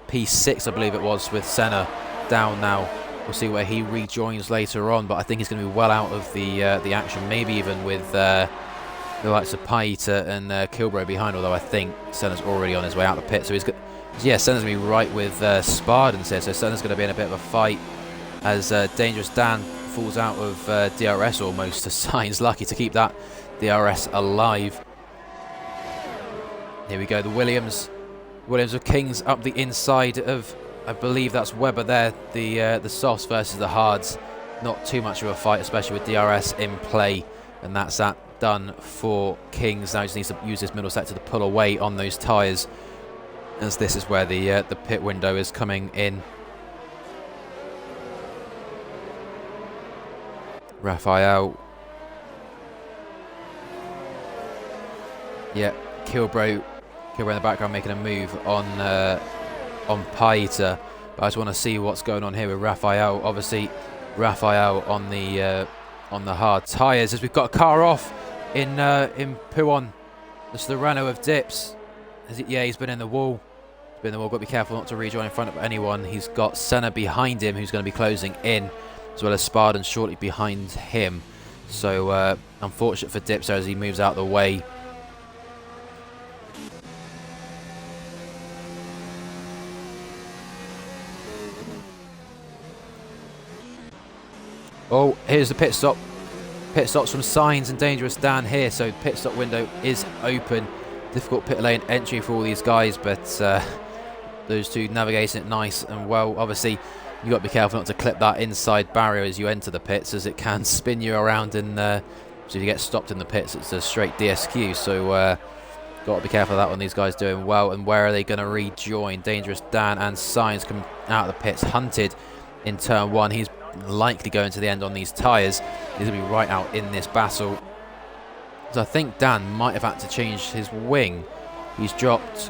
P6, I believe it was, with Senna down now. We'll see where he rejoins later on, but I think he's going to be well out of the action, maybe even with the likes of Pieter and Kilbro behind, although I think Senna's already on his way out the pit. So he's got, yeah, Senna's going to be right with Spartans here, so Senna's going to be in a bit of a fight as Dangerous Dan falls out of DRS almost to Sainz. Lucky to keep that DRS alive. Here we go, the Williams of Kings up the inside of, I believe that's Webber there, the softs versus the hards. Not too much of a fight, especially with DRS in play, and that's that done for Kings. Now he just needs to use this middle sector to pull away on those tyres, as this is where the pit window is coming in. Raphael. Yeah, Kilbro in the background making a move on Pieter. But I just want to see what's going on here with Raphael. Obviously, Raphael on the hard tyres, as we've got a car off in Pouon. This is the Renault of Dips. Yeah, he's been in the wall. Got to be careful not to rejoin in front of anyone. He's got Senna behind him, who's going to be closing in, as well as Spartan shortly behind him. So unfortunate for Dips as he moves out the way. Oh, here's the pit stop. Pit stops from Sainz and Dangerous Dan here, so pit stop window is open. Difficult pit lane entry for all these guys, but those two navigating it nice and well. Obviously, you've got to be careful not to clip that inside barrier as you enter the pits, as it can spin you around, and so if you get stopped in the pits, it's a straight DSQ. So got to be careful of that one. These guys doing well. And where are they going to rejoin? Dangerous Dan and Sainz come out of the pits, hunted in turn one. He's likely going to the end on these tyres. He's going to be right out in this battle. So I think Dan might have had to change his wing. He's dropped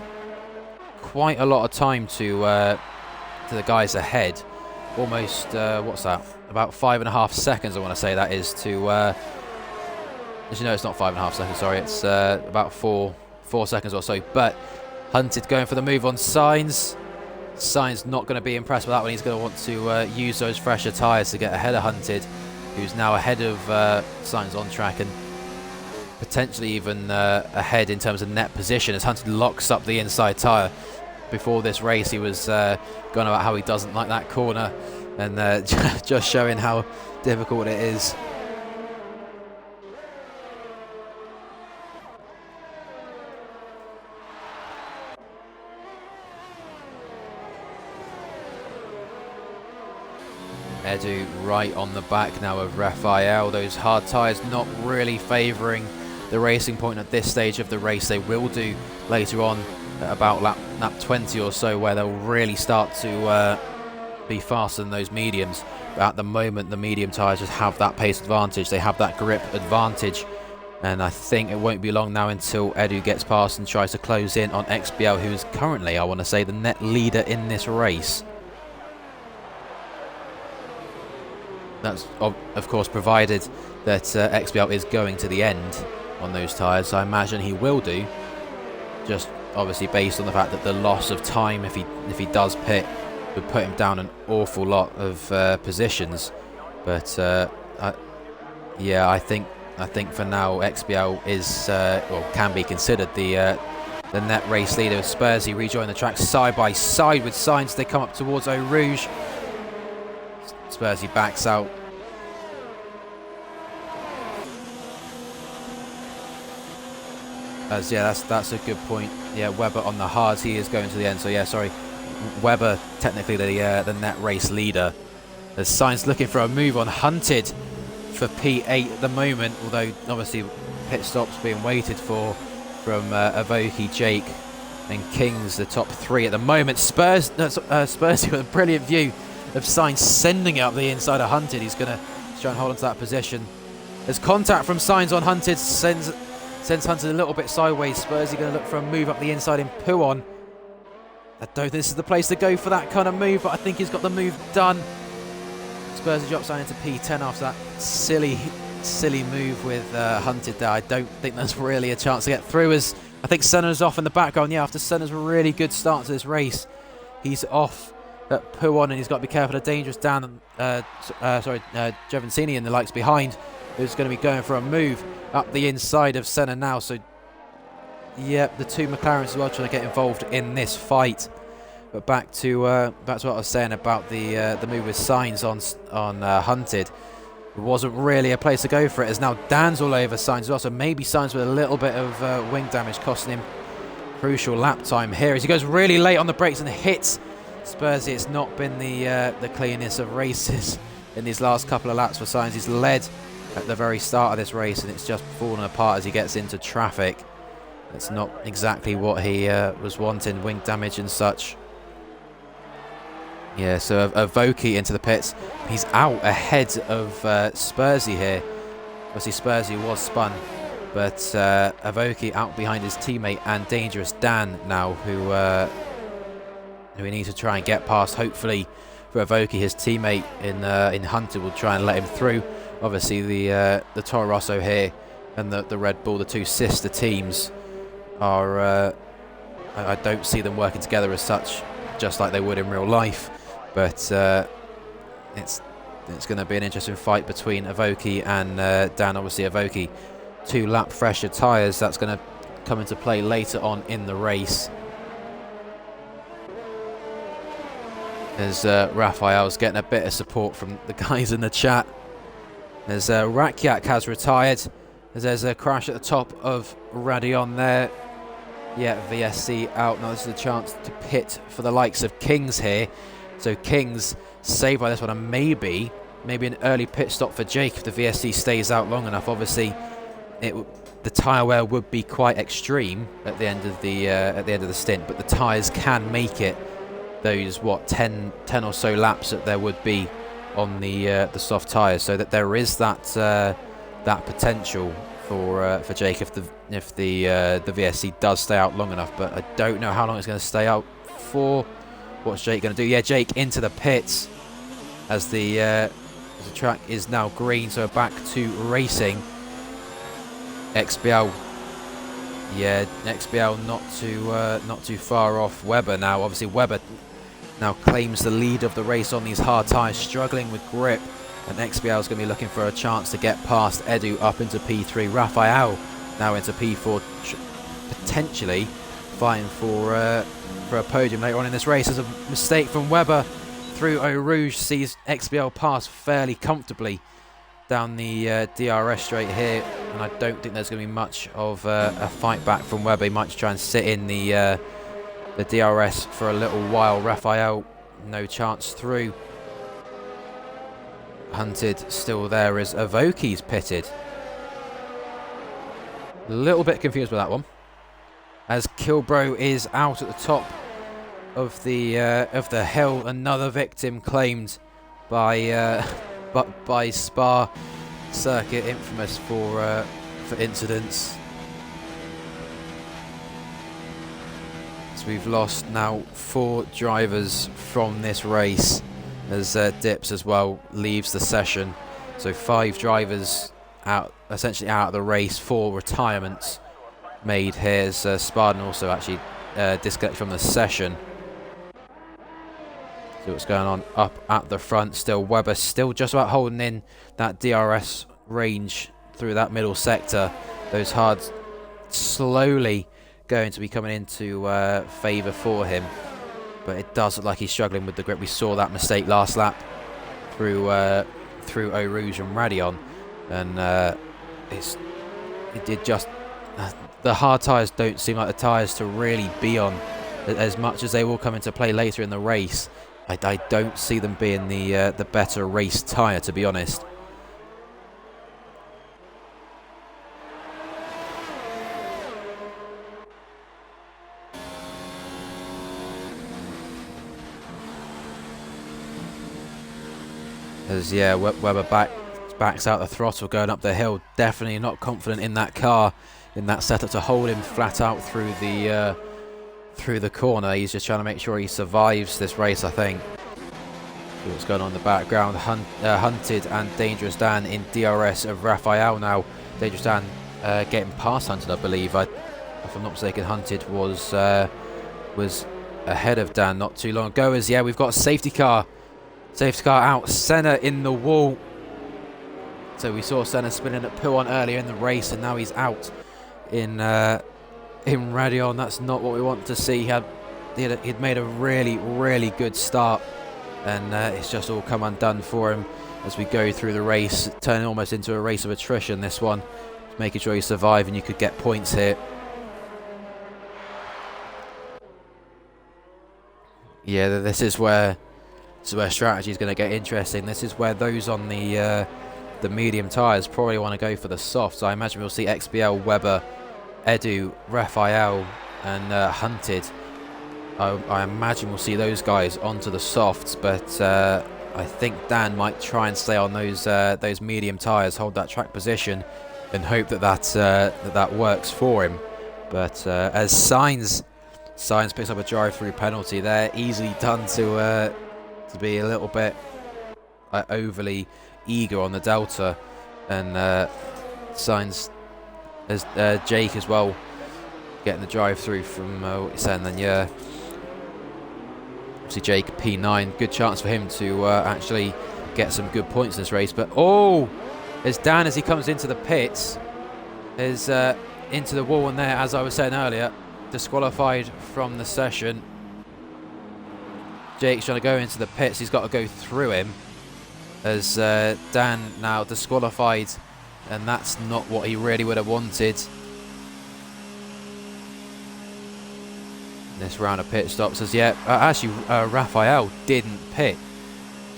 quite a lot of time to the guys ahead. Almost, what's that? About 5.5 seconds, I want to say that is, to As you know, it's not 5.5 seconds, sorry, it's about 4 seconds or so. But Hunted going for the move on Sainz. Sainz not going to be impressed with that one. He's going to want to use those fresher tyres to get ahead of Hunted, who's now ahead of Sainz on track and potentially even ahead in terms of net position as Hunted locks up the inside tyre. Before this race, he was going about how he doesn't like that corner, and just showing how difficult it is. Edu right on the back now of Raphael. Those hard tyres not really favouring the Racing Point at this stage of the race. They will do later on at about lap 20 or so, where they'll really start to be faster than those mediums. But at the moment, the medium tyres just have that pace advantage. They have that grip advantage. And I think it won't be long now until Edu gets past and tries to close in on XBL, who is currently, I want to say, the net leader in this race. That's, of course, provided that XBL is going to the end on those tyres. I imagine he will do, just obviously based on the fact that the loss of time, if he does pit, would put him down an awful lot of positions. But yeah, I think for now XBL is well, can be considered the net race leader. Spursy rejoin the track side by side with Sainz. They come up towards Eau Rouge. Spursy backs out. Yeah, that's a good point. Yeah, Webber on the hards, he is going to the end. So yeah, sorry, Webber technically the net race leader. As Sainz looking for a move on Hunted for P8 at the moment, although obviously pit stops being waited for from Avoki, Jake and Kings, the top three at the moment. Spursy with a brilliant view of Sainz sending it up the inside of Hunted. He's going to try and hold on to that position. There's contact from Sainz on Hunted, sends Hunted a little bit sideways. Spursy going to look for a move up the inside in Puon. I don't think this is the place to go for that kind of move, but I think he's got the move done. Spursy drops down into P10 after that silly move with Hunted there. I don't think there's really a chance to get through, as I think Senna's off in the background. Yeah, after Senna's really good start to this race, he's off at Puon, and he's got to be careful of dangerous Dan, Giovinazzi and the likes behind, who's going to be going for a move up the inside of Senna now. So yeah, the two McLarens as well trying to get involved in this fight. But back to what I was saying about the move with Sainz on Hunted. It wasn't really a place to go for it, as now Dan's all over Sainz as well. So maybe Sainz with a little bit of wing damage costing him crucial lap time here, as he goes really late on the brakes and hits Spursy. It's not been the cleanest of races in these last couple of laps for Sainz. He's led at the very start of this race, and it's just fallen apart as he gets into traffic. That's not exactly what he was wanting, wing damage and such. Yeah, so Avoki into the pits. He's out ahead of Spursy here. Obviously Spursy was spun, but Avoki out behind his teammate and Dangerous Dan now, who we need to try and get past. Hopefully for Avoki, his teammate in Hunter will try and let him through. Obviously the Toro Rosso here and the Red Bull, the two sister teams, are I don't see them working together as such, just like they would in real life. But it's going to be an interesting fight between Avoki and Dan. Obviously Avoki 2 lap fresher tyres. That's going to come into play later on in the race. As Raphael's getting a bit of support from the guys in the chat. As Rakiak has retired. As there's a crash at the top of Radion there. Yeah, VSC out. Now this is a chance to pit for the likes of Kings here. So Kings saved by this one, and maybe an early pit stop for Jake if the VSC stays out long enough. Obviously, the tyre wear would be quite extreme at the end of the stint, but the tyres can make it those 10 or so laps that there would be on the soft tyres, so that there is that potential for Jake if the VSC does stay out long enough. But I don't know how long it's going to stay out for. What's Jake going to do? Yeah, Jake into the pits as the track is now green, so back to racing. XBL, yeah, XBL not too far off Webber now. Obviously Webber now claims the lead of the race on these hard tyres, struggling with grip, and XBL is going to be looking for a chance to get past Edu up into P3. Raphael now into P4, potentially fighting for a podium later on in this race. There's a mistake from Webber through Eau Rouge, sees XBL pass fairly comfortably down the DRS straight here, and I don't think there's going to be much of a fight back from Webber. He might try and sit in the DRS for a little while. Raphael, no chance through. Hunted still there as Avoki's pitted. A little bit confused with that one, as Kilbro is out at the top of the hill. Another victim claimed by Spa circuit, infamous for incidents. So we've lost now 4 drivers from this race, as Dips as well leaves the session. So 5 drivers out, essentially out of the race. 4 retirements made here, as Spartan also actually disconnected from the session. See what's going on up at the front. Still Webber still just about holding in that DRS range through that middle sector. Those hards slowly going to be coming into favour for him, but it does look like he's struggling with the grip. We saw that mistake last lap through Eau Rouge and Radion, and it did just the hard tyres don't seem like the tyres to really be on, as much as they will come into play later in the race. I don't see them being the better race tyre, to be honest. As yeah, Webber backs out the throttle going up the hill. Definitely not confident in that car, in that setup to hold him flat out through the corner. He's just trying to make sure he survives this race, I think. See what's going on in the background. Hunted and Dangerous Dan in DRS of Raphael now. Dangerous Dan getting past Hunted, I believe. If I'm not mistaken, Hunted was ahead of Dan not too long ago. As yeah, we've got a safety car. Safety car out. Senna in the wall. So we saw Senna spinning at Pouon earlier in the race, and now he's out in Radion. That's not what we want to see. He'd made a really, really good start, and it's just all come undone for him as we go through the race, turning almost into a race of attrition. This one, making sure you survive and you could get points here. Yeah, this is where strategy is going to get interesting. This is where those on the medium tyres probably want to go for the softs. I imagine we'll see XBL, Webber, Edu, Raphael and Hunted. I imagine we'll see those guys onto the softs, but I think Dan might try and stay on those medium tyres, hold that track position, and hope that works for him. But as Sainz picks up a drive-through penalty there, easily done to be a little bit overly eager on the Delta, and Sainz as Jake as well getting the drive-through from what you're saying. Then yeah, obviously Jake P9, good chance for him to actually get some good points in this race. But oh, as Dan, as he comes into the pits, is into the wall, and there, as I was saying earlier, disqualified from the session. Jake's trying to go into the pits. He's got to go through him, as Dan now disqualified, and that's not what he really would have wanted. This round of pit stops, as yeah, actually Raphael didn't pit.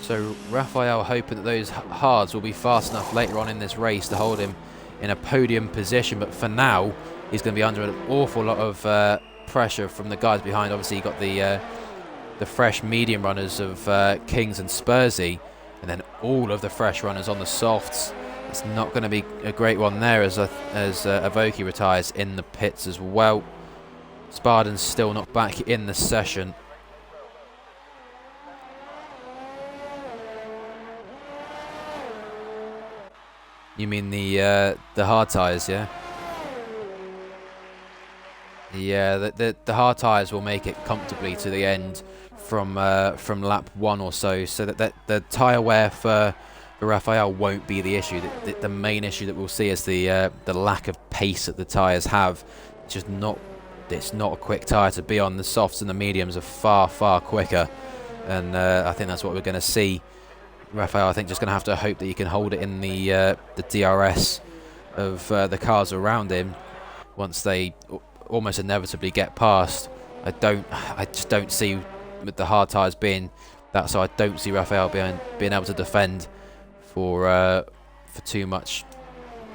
So Raphael hoping that those hards will be fast enough later on in this race to hold him in a podium position, but for now he's going to be under an awful lot of pressure from the guys behind. Obviously you got the fresh medium runners of Kings and Spursy, and then all of the fresh runners on the softs. It's not going to be a great one there, as Avoki retires in the pits as well. Spartan's still not back in the session. You mean the hard tyres, yeah? Yeah, the hard tyres will make it comfortably to the end from lap 1 or so. So that the tyre wear for Raphael won't be the issue. The main issue that we'll see is the lack of pace that the tyres have. Just not. It's not a quick tyre to be on. The softs and the mediums are far quicker, and I think that's what we're going to see. Raphael, I think, just going to have to hope that he can hold it in the DRS of the cars around him once they almost inevitably get past. I just don't see, with the hard tyres being that, so I don't see Raphael being able to defend for too much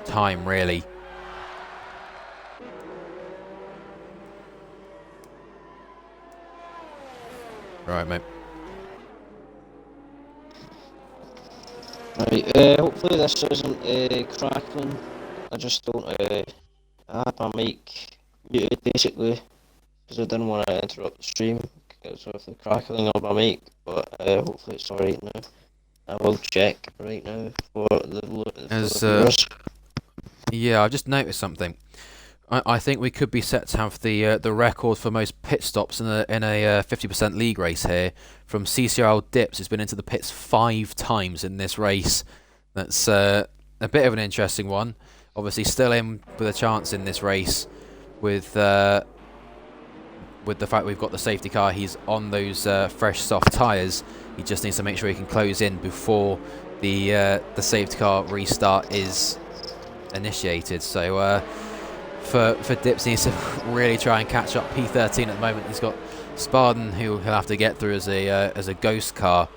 time, really. Right, mate. Right, hopefully this isn't crackling. I just don't. I had my mic muted basically because I didn't want to interrupt the stream because of the crackling of my mic. But hopefully it's alright now. I will check right now for the viewers. Yeah, I've just noticed something. I think we could be set to have the record for most pit stops in a 50% league race here. From CCRL Dips, it's been into the pits 5 times in this race. That's a bit of an interesting one. Obviously, still in with a chance in this race with the fact we've got the safety car. He's on those fresh soft tyres. He just needs to make sure he can close in before the safety car restart is initiated. So. For Dips, he needs to really try and catch up. P13 at the moment. He's got Spartan, who he'll have to get through as a ghost car,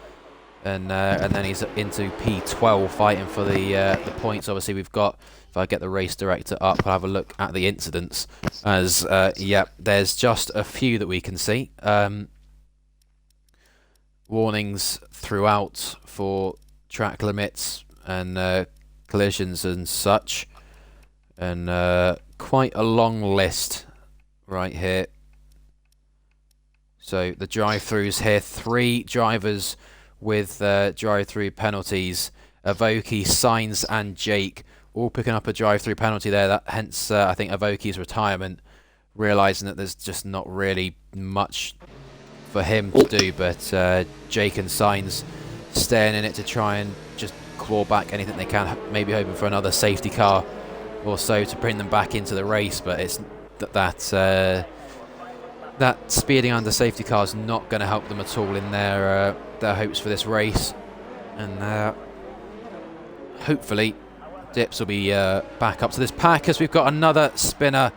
and then he's into P12 fighting for the points. Obviously, we've got. If I get the race director up, I'll have a look at the incidents. As yeah, there's just a few that we can see. Warnings throughout for track limits and collisions and such, and quite a long list right here. So the drive-throughs here, 3 drivers with drive-through penalties. Avoki, Sainz and Jake all picking up a drive-through penalty there. That hence I think Avoki's retirement, realising that there's just not really much for him to do. But Jake and Sainz staying in it to try and just claw back anything they can, maybe hoping for another safety car or so to bring them back into the race. But it's that speeding under safety car is not going to help them at all in their hopes for this race. And hopefully Dips will be back up to this pack, as we've got another spinner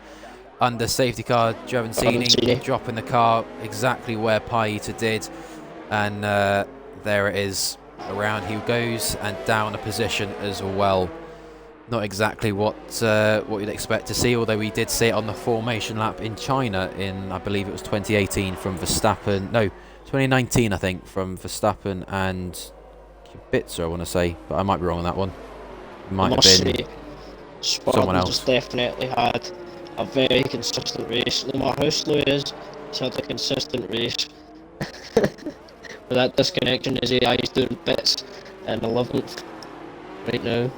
under safety car. Giovancini dropping the car exactly where Paita did, and there it is. Around he goes and down a position as well. Not exactly what you'd expect to see, although we did see it on the formation lap in China in, I believe it was 2018 from Verstappen. No, 2019 I think, from Verstappen and Kubica, I want to say, but I might be wrong on that one. It might have been someone else. Just definitely had a very consistent race. No matter how slow he is, he's had a consistent race. With that disconnection, his AI is doing bits in 11th right now.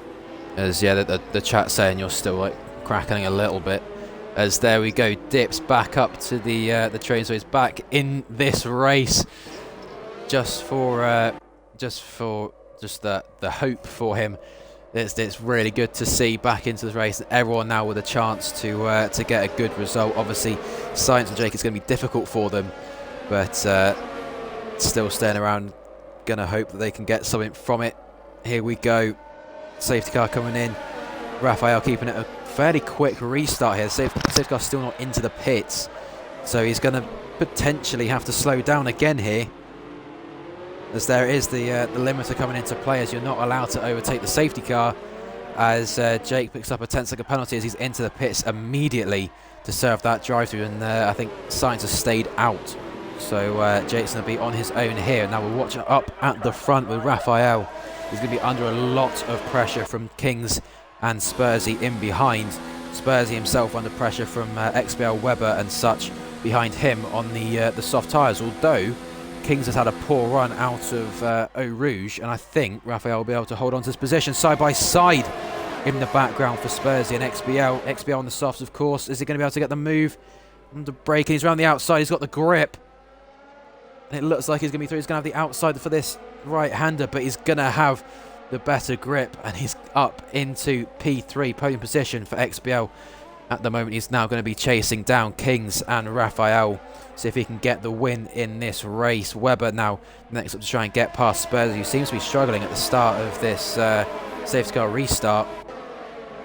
As yeah, the chat saying you're still like crackling a little bit. As there we go, Dips back up to the train, so he's back in this race. Just for the hope for him. It's really good to see back into the race. Everyone now with a chance to get a good result. Obviously, Sainz and Jake, it's going to be difficult for them, but still staying around. Going to hope that they can get something from it. Here we go. Safety car coming in. Raphael keeping it a fairly quick restart here. Safety car still not into the pits, so he's going to potentially have to slow down again here. As there is the limiter coming into play, as you're not allowed to overtake the safety car, as Jake picks up a 10-second penalty as he's into the pits immediately to serve that drive-through, and I think Sainz has stayed out. So Jake's going to be on his own here. Now we're watching up at the front with Raphael. He's going to be under a lot of pressure from Kings and Spursy in behind. Spursy himself under pressure from XBL Weber and such behind him on the soft tyres, although Kings has had a poor run out of Eau Rouge, and I think Raphael will be able to hold on to his position side by side in the background for Spursy and XBL. XBL on the softs, of course. Is he going to be able to get the move? under brake, and he's around the outside. He's got the grip. And it looks like he's going to be through. He's going to have the outside for this right-hander, but he's going to have the better grip, and he's up into P3 podium position for XBL. At the moment, he's now going to be chasing down Kings and Raphael, see if he can get the win in this race. Webber now next up to try and get past Spursy, who seems to be struggling at the start of this safety car restart.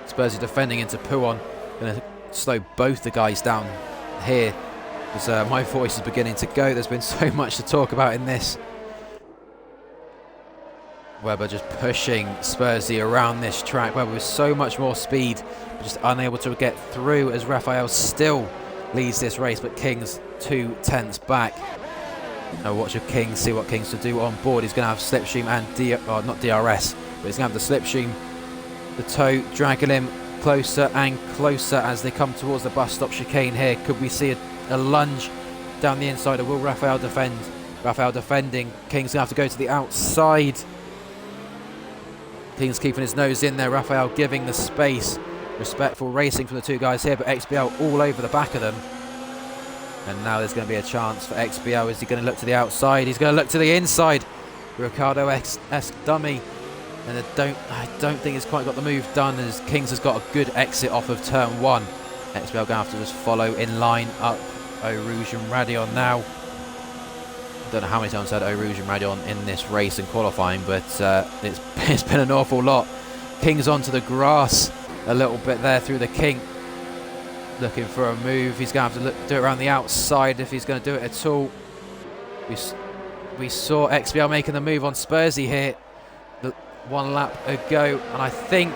Spursy defending into Pouon, going to slow both the guys down here, because my voice is beginning to go. There's been so much to talk about in this. Webber just pushing Spursy around this track. Webber with so much more speed, just unable to get through as Raphael still leads this race, but King's 2 tenths back. Now watch your King, see what King's to do on board. He's going to have slipstream and not DRS, but he's going to have the slipstream, the tow, dragging him closer and closer as they come towards the bus stop chicane here. Could we see a lunge down the inside, or will Raphael defend? Raphael defending. King's going to have to go to the outside. King's keeping his nose in there. Raphael giving the space. Respectful racing from the two guys here, but XBL all over the back of them. And now there's going to be a chance for XBL. Is he going to look to the outside? He's going to look to the inside. Ricardo-esque dummy. And I don't think he's quite got the move done, as Kings has got a good exit off of turn 1. XBL going to have to just follow in line up Eau Rouge and Radion now. Don't know how many times I've had Eau Rouge and Radion in this race and qualifying, but it's been an awful lot. King's onto the grass a little bit there through the kink, looking for a move. He's going to have to do it around the outside if he's going to do it at all. We saw XBL making the move on Spursy here one lap ago, and I think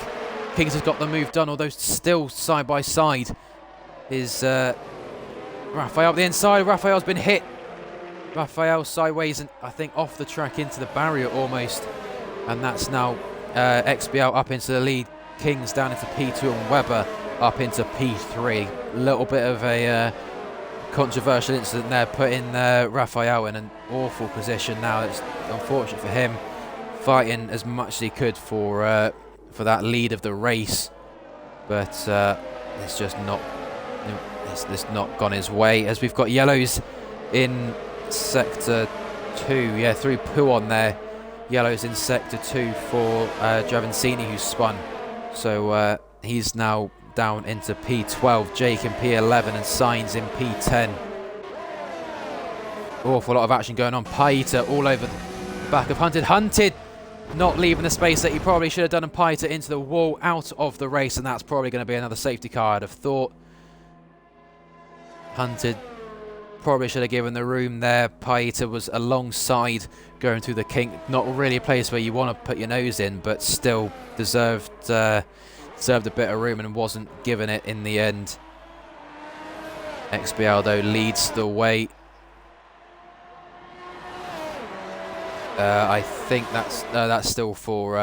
Kings has got the move done, although still side by side is Raphael up the inside. Raphael's been hit. Raphael sideways and I think off the track into the barrier almost, and that's now XBL up into the lead. Kings down into P2 and Webber up into P3. Little bit of a controversial incident there, putting Raphael in an awful position now. It's unfortunate for him, fighting as much as he could for that lead of the race, but it's just not gone his way, as we've got yellows in sector 2, through Pouon there. Yellows in sector 2 for Dravancini, who's spun, so he's now down into P12, Jake in P11 and Signs in P10. Awful lot of action going on. Paita all over the back of Hunted not leaving the space that he probably should have done, and Paita into the wall, out of the race, and that's probably going to be another safety car, I'd have thought. Hunted probably should have given the room there. Paita was alongside going through the kink. Not really a place where you want to put your nose in, but still deserved a bit of room and wasn't given it in the end. XBL though leads the way. I think that's still for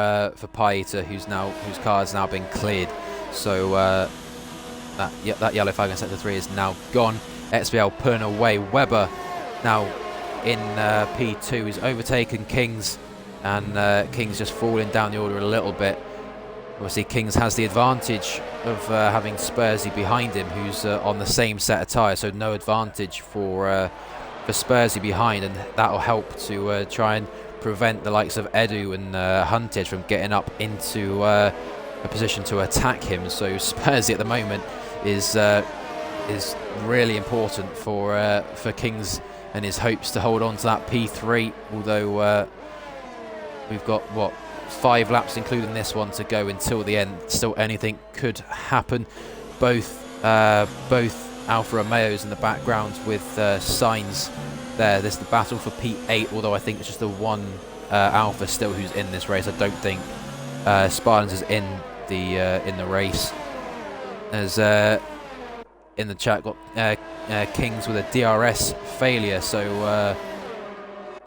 Paita, whose car has now been cleared. So that yellow flag in sector 3 is now gone. XBL pulling away. Webber now in P2 is overtaken Kings, and Kings just falling down the order a little bit. Obviously Kings has the advantage of having Spursy behind him, who's on the same set of tyres, so no advantage for Spursy behind, and that'll help to try and prevent the likes of Edu and Hunted from getting up into a position to attack him. So Spursy at the moment is really important for Kings and his hopes to hold on to that P3, although we've got 5 laps including this one to go until the end. Still anything could happen. Both Alfa Romeos in the background with Signs there. This is the battle for P8, although I think it's just the one Alfa still who's in this race. I don't think Spartans is in the race. There's in the chat got Kings with a DRS failure, so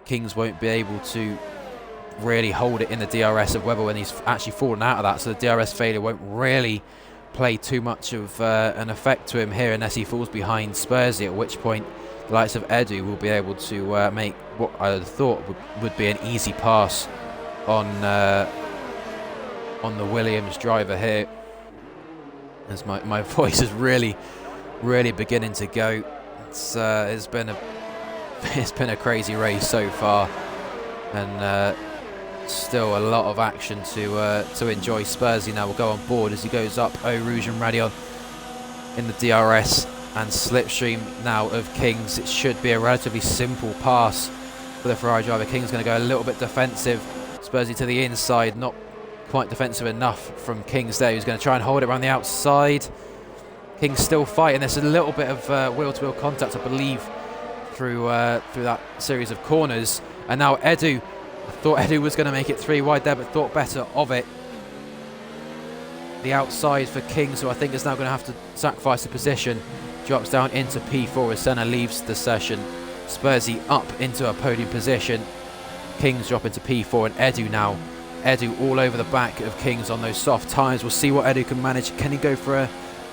Kings won't be able to really hold it in the DRS of Webber when he's actually fallen out of that, so the DRS failure won't really play too much of an effect to him here unless he falls behind Spursy, at which point the likes of Edu will be able to make what I thought would be an easy pass on the Williams driver here. As my voice is really really beginning to go. It's been a crazy race so far, and still a lot of action to enjoy. Spursy now will go on board as he goes up Eau Rouge and Radion in the DRS, and slipstream now of Kings. It should be a relatively simple pass for the Ferrari driver. King's going to go a little bit defensive. Spursy to the inside, not quite defensive enough from Kings there. He's going to try and hold it around the outside. King's still fighting. There's a little bit of wheel-to-wheel contact, I believe, through that series of corners. And now Edu. I thought Edu was going to make it 3 wide there, but thought better of it. The outside for Kings, who I think is now going to have to sacrifice the position, drops down into P4 as Senna leaves the session. Spursy up into a podium position. Kings drop into P4, and Edu now. Edu all over the back of Kings on those soft tyres. We'll see what Edu can manage. Can he go for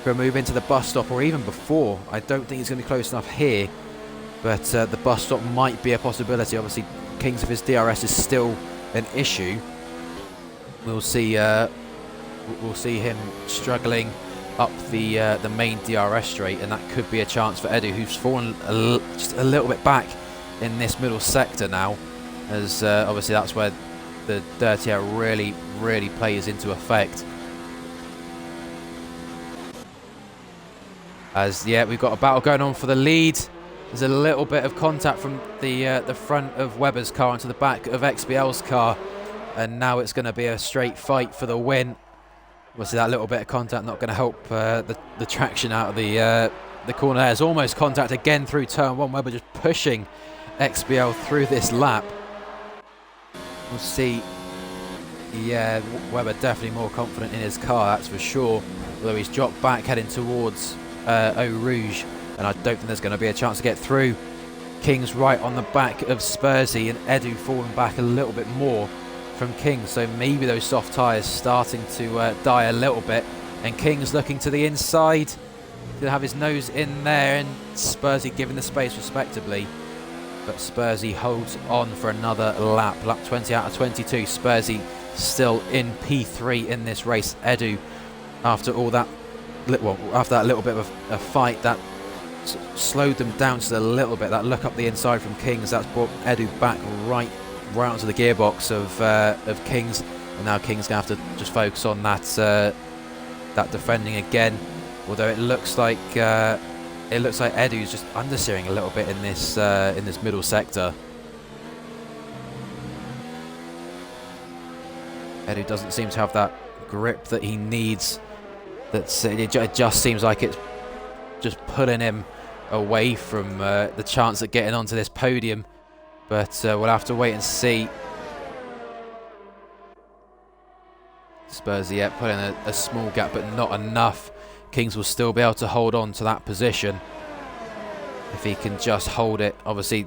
a move into the bus stop, or even before? I don't think he's going to be close enough here, but the bus stop might be a possibility. Obviously, Kings, if his DRS is still an issue, we'll see him struggling up the main DRS straight, and that could be a chance for Edu, who's fallen just a little bit back in this middle sector now, as obviously that's where the dirty air really plays into effect. As we've got a battle going on for the lead. There's a little bit of contact from the front of Webber's car onto the back of XBL's car, and now it's going to be a straight fight for the win. Obviously, that little bit of contact not going to help the traction out of the corner. There's almost contact again through turn 1. Webber just pushing XBL through this lap. We'll see. Yeah, Webber definitely more confident in his car, that's for sure. Although he's dropped back heading towards Eau Rouge, and I don't think there's going to be a chance to get through. King's right on the back of Spursy, and Edu falling back a little bit more from King, so maybe those soft tyres starting to die a little bit, and King's looking to the inside to have his nose in there, and Spursy giving the space respectably, but Spursy holds on for another lap 20 out of 22. Spursy still in P3 in this race. Edu, after all that, after that little bit of a fight that slowed them down just a little bit, that look up the inside from Kings, that's brought Edu back right onto the gearbox of Kings, and now Kings gonna have to just focus on that defending again. Although it looks like Edu's just understeering a little bit in this middle sector. Edu doesn't seem to have that grip that he needs. It just seems like it's just pulling him away from the chance at getting onto this podium. But we'll have to wait and see. Spursy, putting a small gap, but not enough. Kings will still be able to hold on to that position if he can just hold it. Obviously,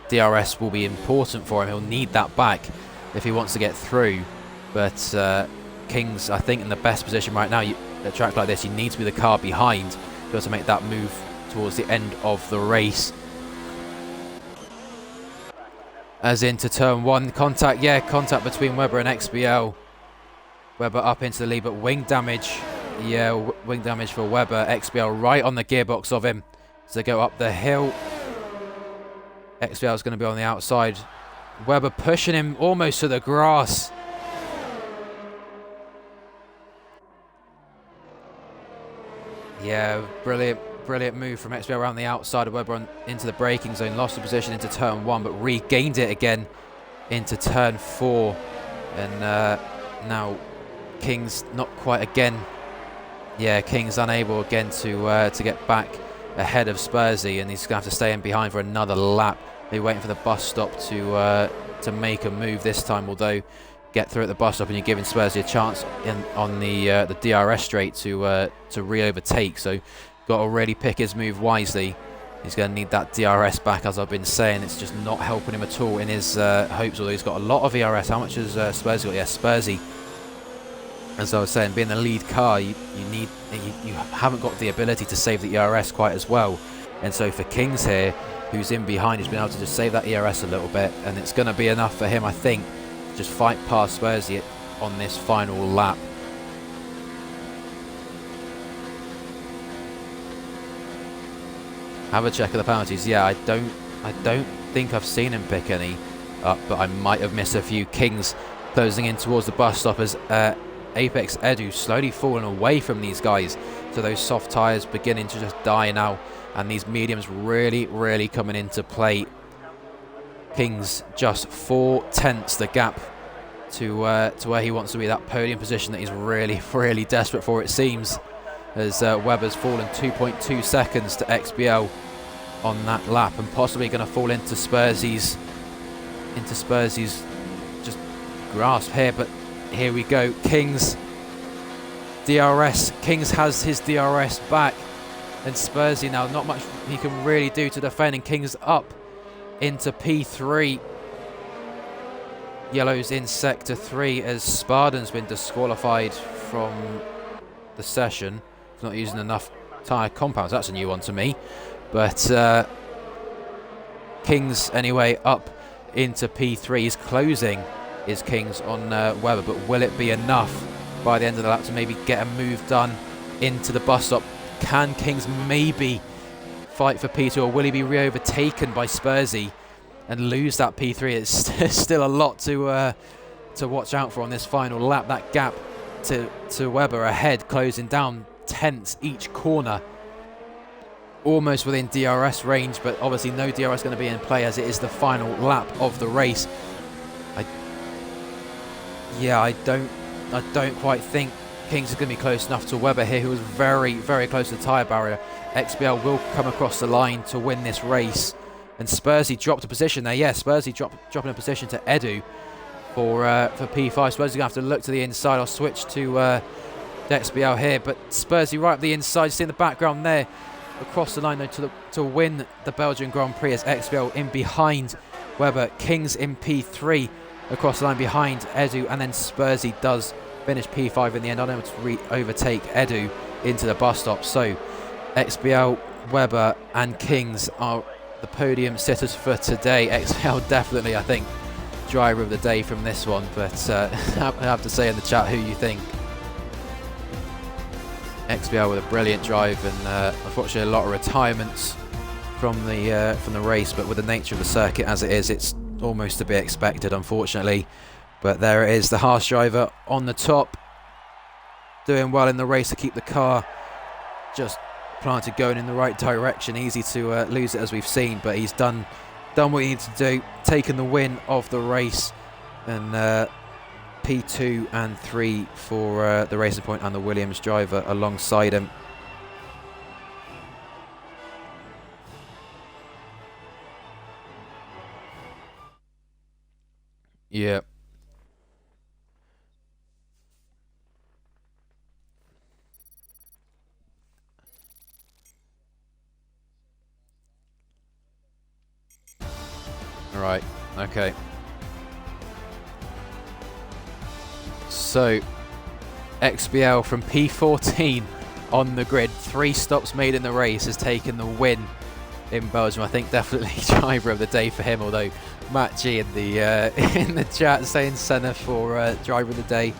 DRS will be important for him. He'll need that back if he wants to get through. But Kings, I think, in the best position right now. At a track like this, you need to be the car behind to be able to make that move towards the end of the race. As into turn 1, contact between Webber and XBL. Webber up into the lead, but wing damage. Yeah, wing damage for Webber. XBL right on the gearbox of him as they go up the hill. XBL is going to be on the outside. Webber pushing him almost to the grass. Yeah, brilliant move from XBL around the outside of Webber into the braking zone. Lost the position into turn 1, but regained it again into turn 4. And now King's not quite again. Yeah, King's unable again to get back ahead of Spursy, and he's going to have to stay in behind for another lap. They're waiting for the bus stop to make a move this time, although get through at the bus stop and you're giving Spursy a chance on the DRS straight to re-overtake. So got to really pick his move wisely. He's going to need that DRS back, as I've been saying. It's just not helping him at all in his hopes, although he's got a lot of ERS. How much has Spursy got? Yeah, Spursy, as I was saying, being the lead car, you haven't got the ability to save the ERS quite as well. And so for Kings here, who's in behind, he's been able to just save that ERS a little bit, and it's going to be enough for him, I think, to just fight past Spursy on this final lap. have a check of the penalties. Yeah, I don't think I've seen him pick any up, but I might have missed a few. Kings closing in towards the bus stop as Apex Edu slowly falling away from these guys. So those soft tyres beginning to just die now, and these mediums really coming into play. Kings just 4/10 the gap to where he wants to be, that podium position that he's really desperate for, it seems, as Webber's fallen 2.2 seconds to XBL on that lap, and possibly going to fall into Spursy's just grasp here. But here we go, Kings DRS. Kings has his DRS back, and Spursy now not much he can really do to defend, and Kings up into P3. Yellows in sector 3 as Spartan's been disqualified from the session for not using enough tyre compounds. That's a new one to me. But Kings anyway up into P3. He's closing is Kings on Webber, but will it be enough by the end of the lap to maybe get a move done into the bus stop? Can Kings maybe fight for P2, or will he be re-overtaken by Spursy and lose that P3? It's still a lot to watch out for on this final lap. That gap to Webber ahead, closing down tenths each corner, almost within DRS range, but obviously no DRS going to be in play as it is the final lap of the race. I don't quite think Kings is going to be close enough to Webber here, who was very close to the tyre barrier. XBL will come across the line to win this race. And Spursy dropped a position there. Yeah, Spursy dropping a position to Edu for P5. Spursy going to have to look to the inside. I'll switch to XBL here. But Spursy right up the inside. You see in the background there. Across the line though to win the Belgian Grand Prix as XBL in behind Webber. Kings in P3 across the line behind Edu. And then Spursy does finish P5 in the end, unable to overtake Edu into the bus stop. So XBL, Webber and Kings are the podium sitters for today. XBL definitely, I think, driver of the day from this one, but I have to say in the chat who you think. XBL with a brilliant drive, and unfortunately a lot of retirements from the race, but with the nature of the circuit as it is, it's almost to be expected, unfortunately. But there it is, the Haas driver on the top, doing well in the race to keep the car just planted, going in the right direction. Easy to lose it as we've seen, but he's done what he needs to do, taken the win of the race, and P2 and 3 for the Racing Point and the Williams driver alongside him. Yeah. Right, okay. So, XBL from P14 on the grid, 3 stops made in the race, has taken the win in Belgium. I think definitely driver of the day for him, although Matt G in the chat saying Senna for driver of the day.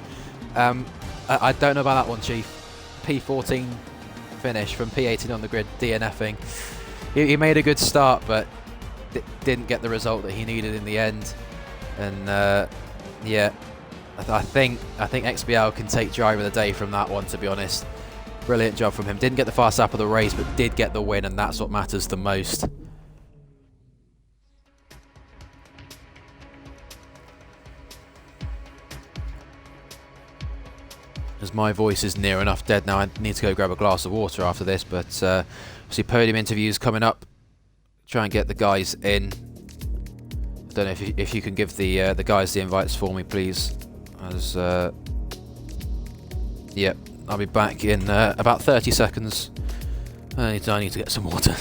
I don't know about that one, Chief. P14 finish from P18 on the grid, DNFing. He made a good start, but didn't get the result that he needed in the end. And yeah, I think XBL can take driver of the day from that one, to be honest. Brilliant job from him. Didn't get the fast lap of the race, but did get the win, and that's what matters the most. As my voice is near enough dead now, I need to go grab a glass of water after this, but obviously podium interviews coming up. Try and get the guys in. I don't know if you can give the guys the invites for me, please. As yeah, I'll be back in about 30 seconds. I need to get some water.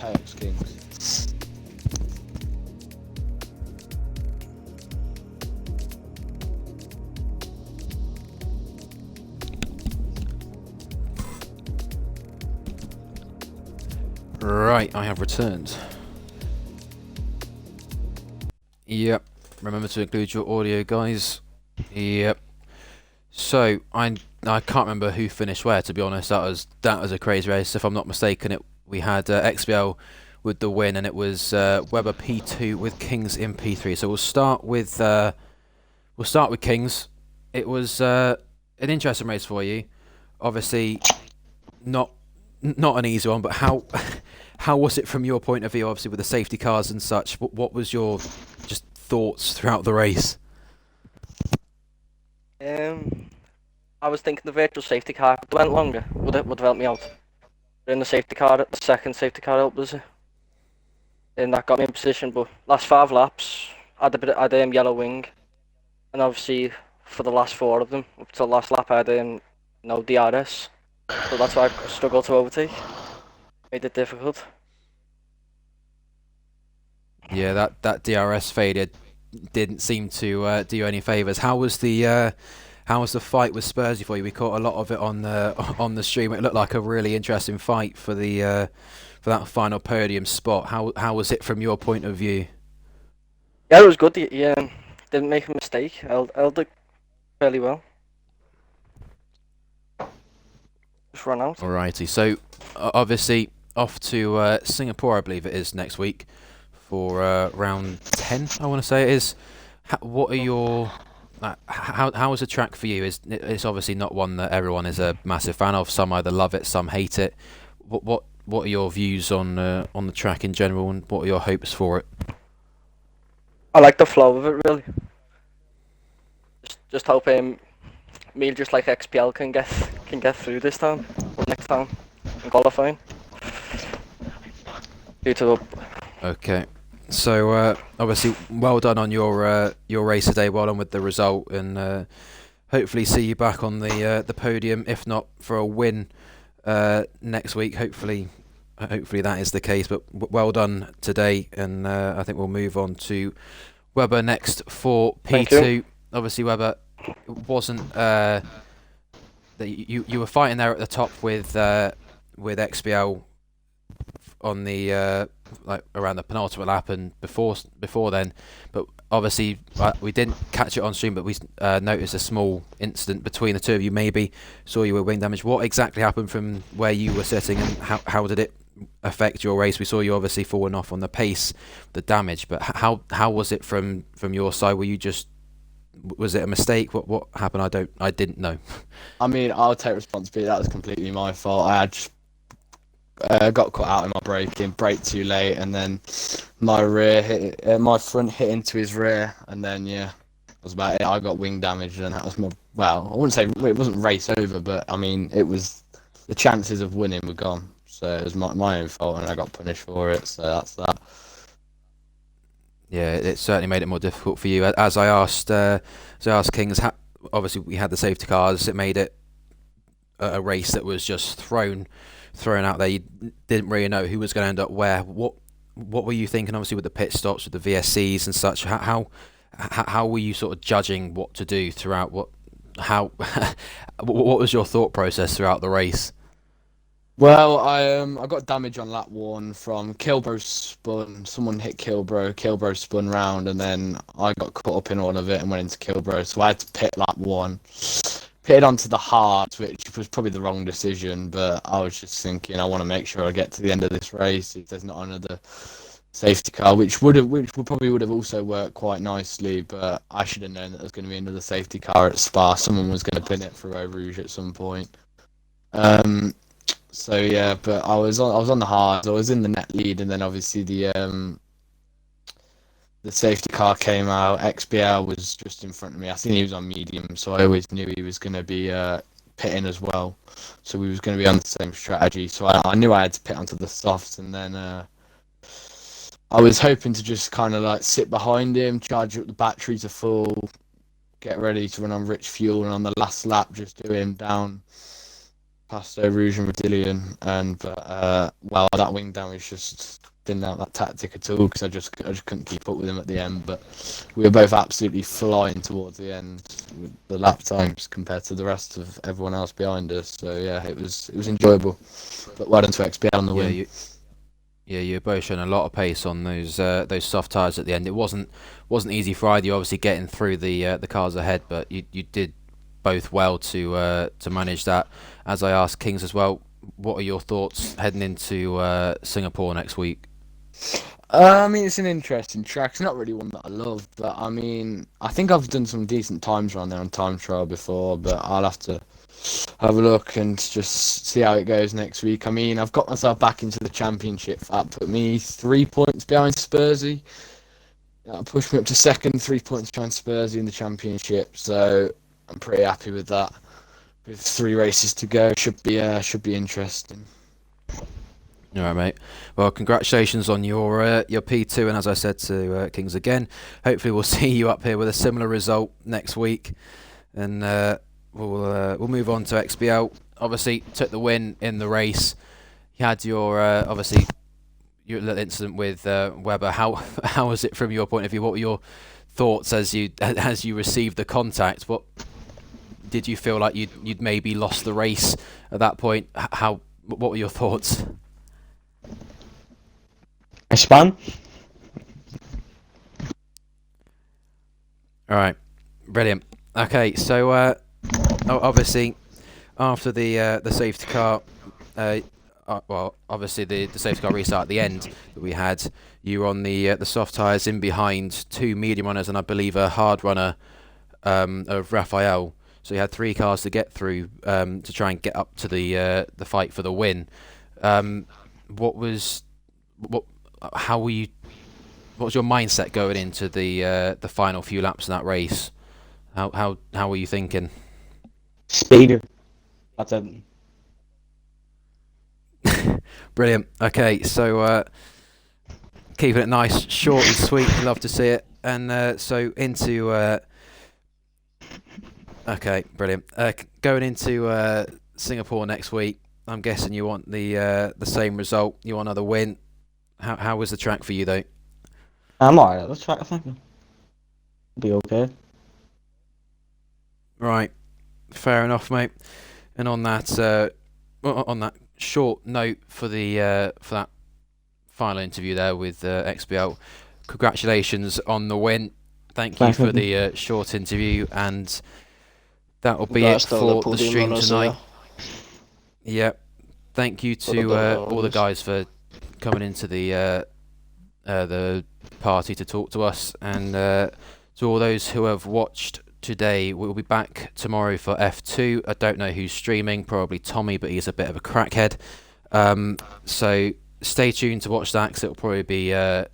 Apex Kings. Right, I have returned. Yep. Remember to include your audio, guys. Yep. So I can't remember who finished where. To be honest, that was a crazy race. If I'm not mistaken, we had XBL with the win, and it was Weber P2 with Kings in P3. So we'll start with Kings. It was an interesting race for you. Obviously, not an easy one, but how how was it from your point of view? Obviously, with the safety cars and such. What was your just thoughts throughout the race? I was thinking the virtual safety car if it went longer would have helped me out. Then the safety car, the second safety car helped us, and that got me in position. But last 5 laps, I had yellow wing, and obviously for the last 4 of them up to the last lap, I had no DRS. So that's why I struggled to overtake. Made it difficult. Yeah, that DRS failure didn't seem to do you any favours. How was the fight with Spursy for you? We caught a lot of it on the on the stream. It looked like a really interesting fight for for that final podium spot. How was it from your point of view? Yeah, it was good. He didn't make a mistake. Held it fairly well. Just run out. Alrighty, so obviously off to Singapore, I believe it is next week for round 10. I want to say it is. What are your how is the track for you? It's obviously not one that everyone is a massive fan of. Some either love it, some hate it. What are your views on the track in general, and what are your hopes for it? I like the flow of it really. Just hope me just like XPL can get through this time or next time in qualifying. Due to Okay, so obviously well done on your race today. Well done with the result, and hopefully see you back on the podium. If not for a win next week, hopefully that is the case. But well done today, and I think we'll move on to Weber next for P2. Obviously, Weber, it wasn't that you were fighting there at the top with XBL on the like around the penultimate lap and before then, but obviously we didn't catch it on stream, but we noticed a small incident between the two of you. Maybe saw you with wing damage. What exactly happened from where you were sitting, and how did it affect your race? We saw you obviously falling off on the pace, the damage, but how was it from your side? Was it a mistake? What happened? I didn't know. I mean, I'll take responsibility. That was completely my fault. I had got caught out in my braking, braked too late, and then my front hit into his rear, and then that was about it. I got wing damage, and that was I wouldn't say it wasn't race over, but I mean it was the chances of winning were gone. So it was my own fault, and I got punished for it. So that's that. Yeah, it certainly made it more difficult for you. As I asked Kings, obviously we had the safety cars. It made it a race that was just thrown out there. You didn't really know who was going to end up where. What were you thinking? Obviously with the pit stops, with the VSCs and such. How were you sort of judging what to do throughout? What was your thought process throughout the race? Well, I got damage on lap 1 from Kilbro spun. Someone hit Kilbro. Kilbro spun round, and then I got caught up in all of it and went into Kilbro. So I had to pit lap 1. Pitted onto the hard, which was probably the wrong decision. But I was just thinking, I want to make sure I get to the end of this race. If there's not another safety car, which probably would have also worked quite nicely. But I should have known that there was going to be another safety car at Spa. Someone was going to pin it for Eau Rouge at some point. So yeah, but I was on the hard. I was in the net lead, and then obviously the safety car came out. XBL was just in front of me. I think he was on medium, so I always knew he was going to be pitting as well. So we was going to be on the same strategy. So I knew I had to pit onto the softs, and then I was hoping to just kind of like sit behind him, charge up the battery to full, get ready to run on rich fuel, and on the last lap just do him down passed over Rouge and Rodillion, and well, that wing damage just didn't have that tactic at all because I just couldn't keep up with him at the end. But we were both absolutely flying towards the end with the lap times compared to the rest of everyone else behind us. So yeah, it was enjoyable. But well done to XBL on the win. You were both showing a lot of pace on those soft tyres at the end. It wasn't easy for either. You obviously getting through the cars ahead, but you did both well to manage that. As I asked Kings as well, what are your thoughts heading into Singapore next week? I mean, it's an interesting track. It's not really one that I love, but I mean, I think I've done some decent times around there on time trial before, but I'll have to have a look and just see how it goes next week. I mean, I've got myself back into the championship. That put me 3 points behind Spursy. That pushed me up to second, 3 points behind Spursy in the championship. So I'm pretty happy with that. With 3 races to go, should be interesting. All right, mate. Well, congratulations on your P2, and as I said to Kings again, hopefully we'll see you up here with a similar result next week, and we'll move on to XBL. Obviously, took the win in the race. You had your obviously your little incident with Webber. How was it from your point of view? What were your thoughts as you received the contact? What did you feel like you'd maybe lost the race at that point? What were your thoughts? I spun. All right, brilliant. Okay, so obviously after the safety car, well, obviously the safety car restart at the end that we had, you were on the soft tyres in behind 2 medium runners and I believe a hard runner of Raphael. So you had 3 cars to get through to try and get up to the fight for the win. What was your mindset going into the final few laps of that race? How were you thinking? Speeder. That's it. Brilliant. Okay, so keeping it nice, short and sweet. Love to see it. And so into okay, brilliant. Going into Singapore next week. I'm guessing you want the same result. You want another win. How was the track for you though? I'm alright at this track, I think. It'll be okay. Right, fair enough, mate. And on that short note for that final interview there with XBL, congratulations on the win. Thank you for the short interview, and that'll be it for the stream tonight. Yep. Thank you to all the guys for coming into the party to talk to us, and to all those who have watched today. We'll be back tomorrow for F2. I don't know who's streaming, probably Tommy, but he's a bit of a crackhead. So stay tuned to watch that, because it'll probably be a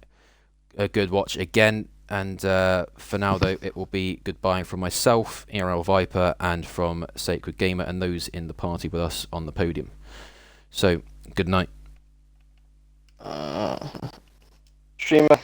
good watch again. And for now, though, it will be goodbye from myself, ERL Viper, and from Sacred Gamer, and those in the party with us on the podium. So, good night. Streamer.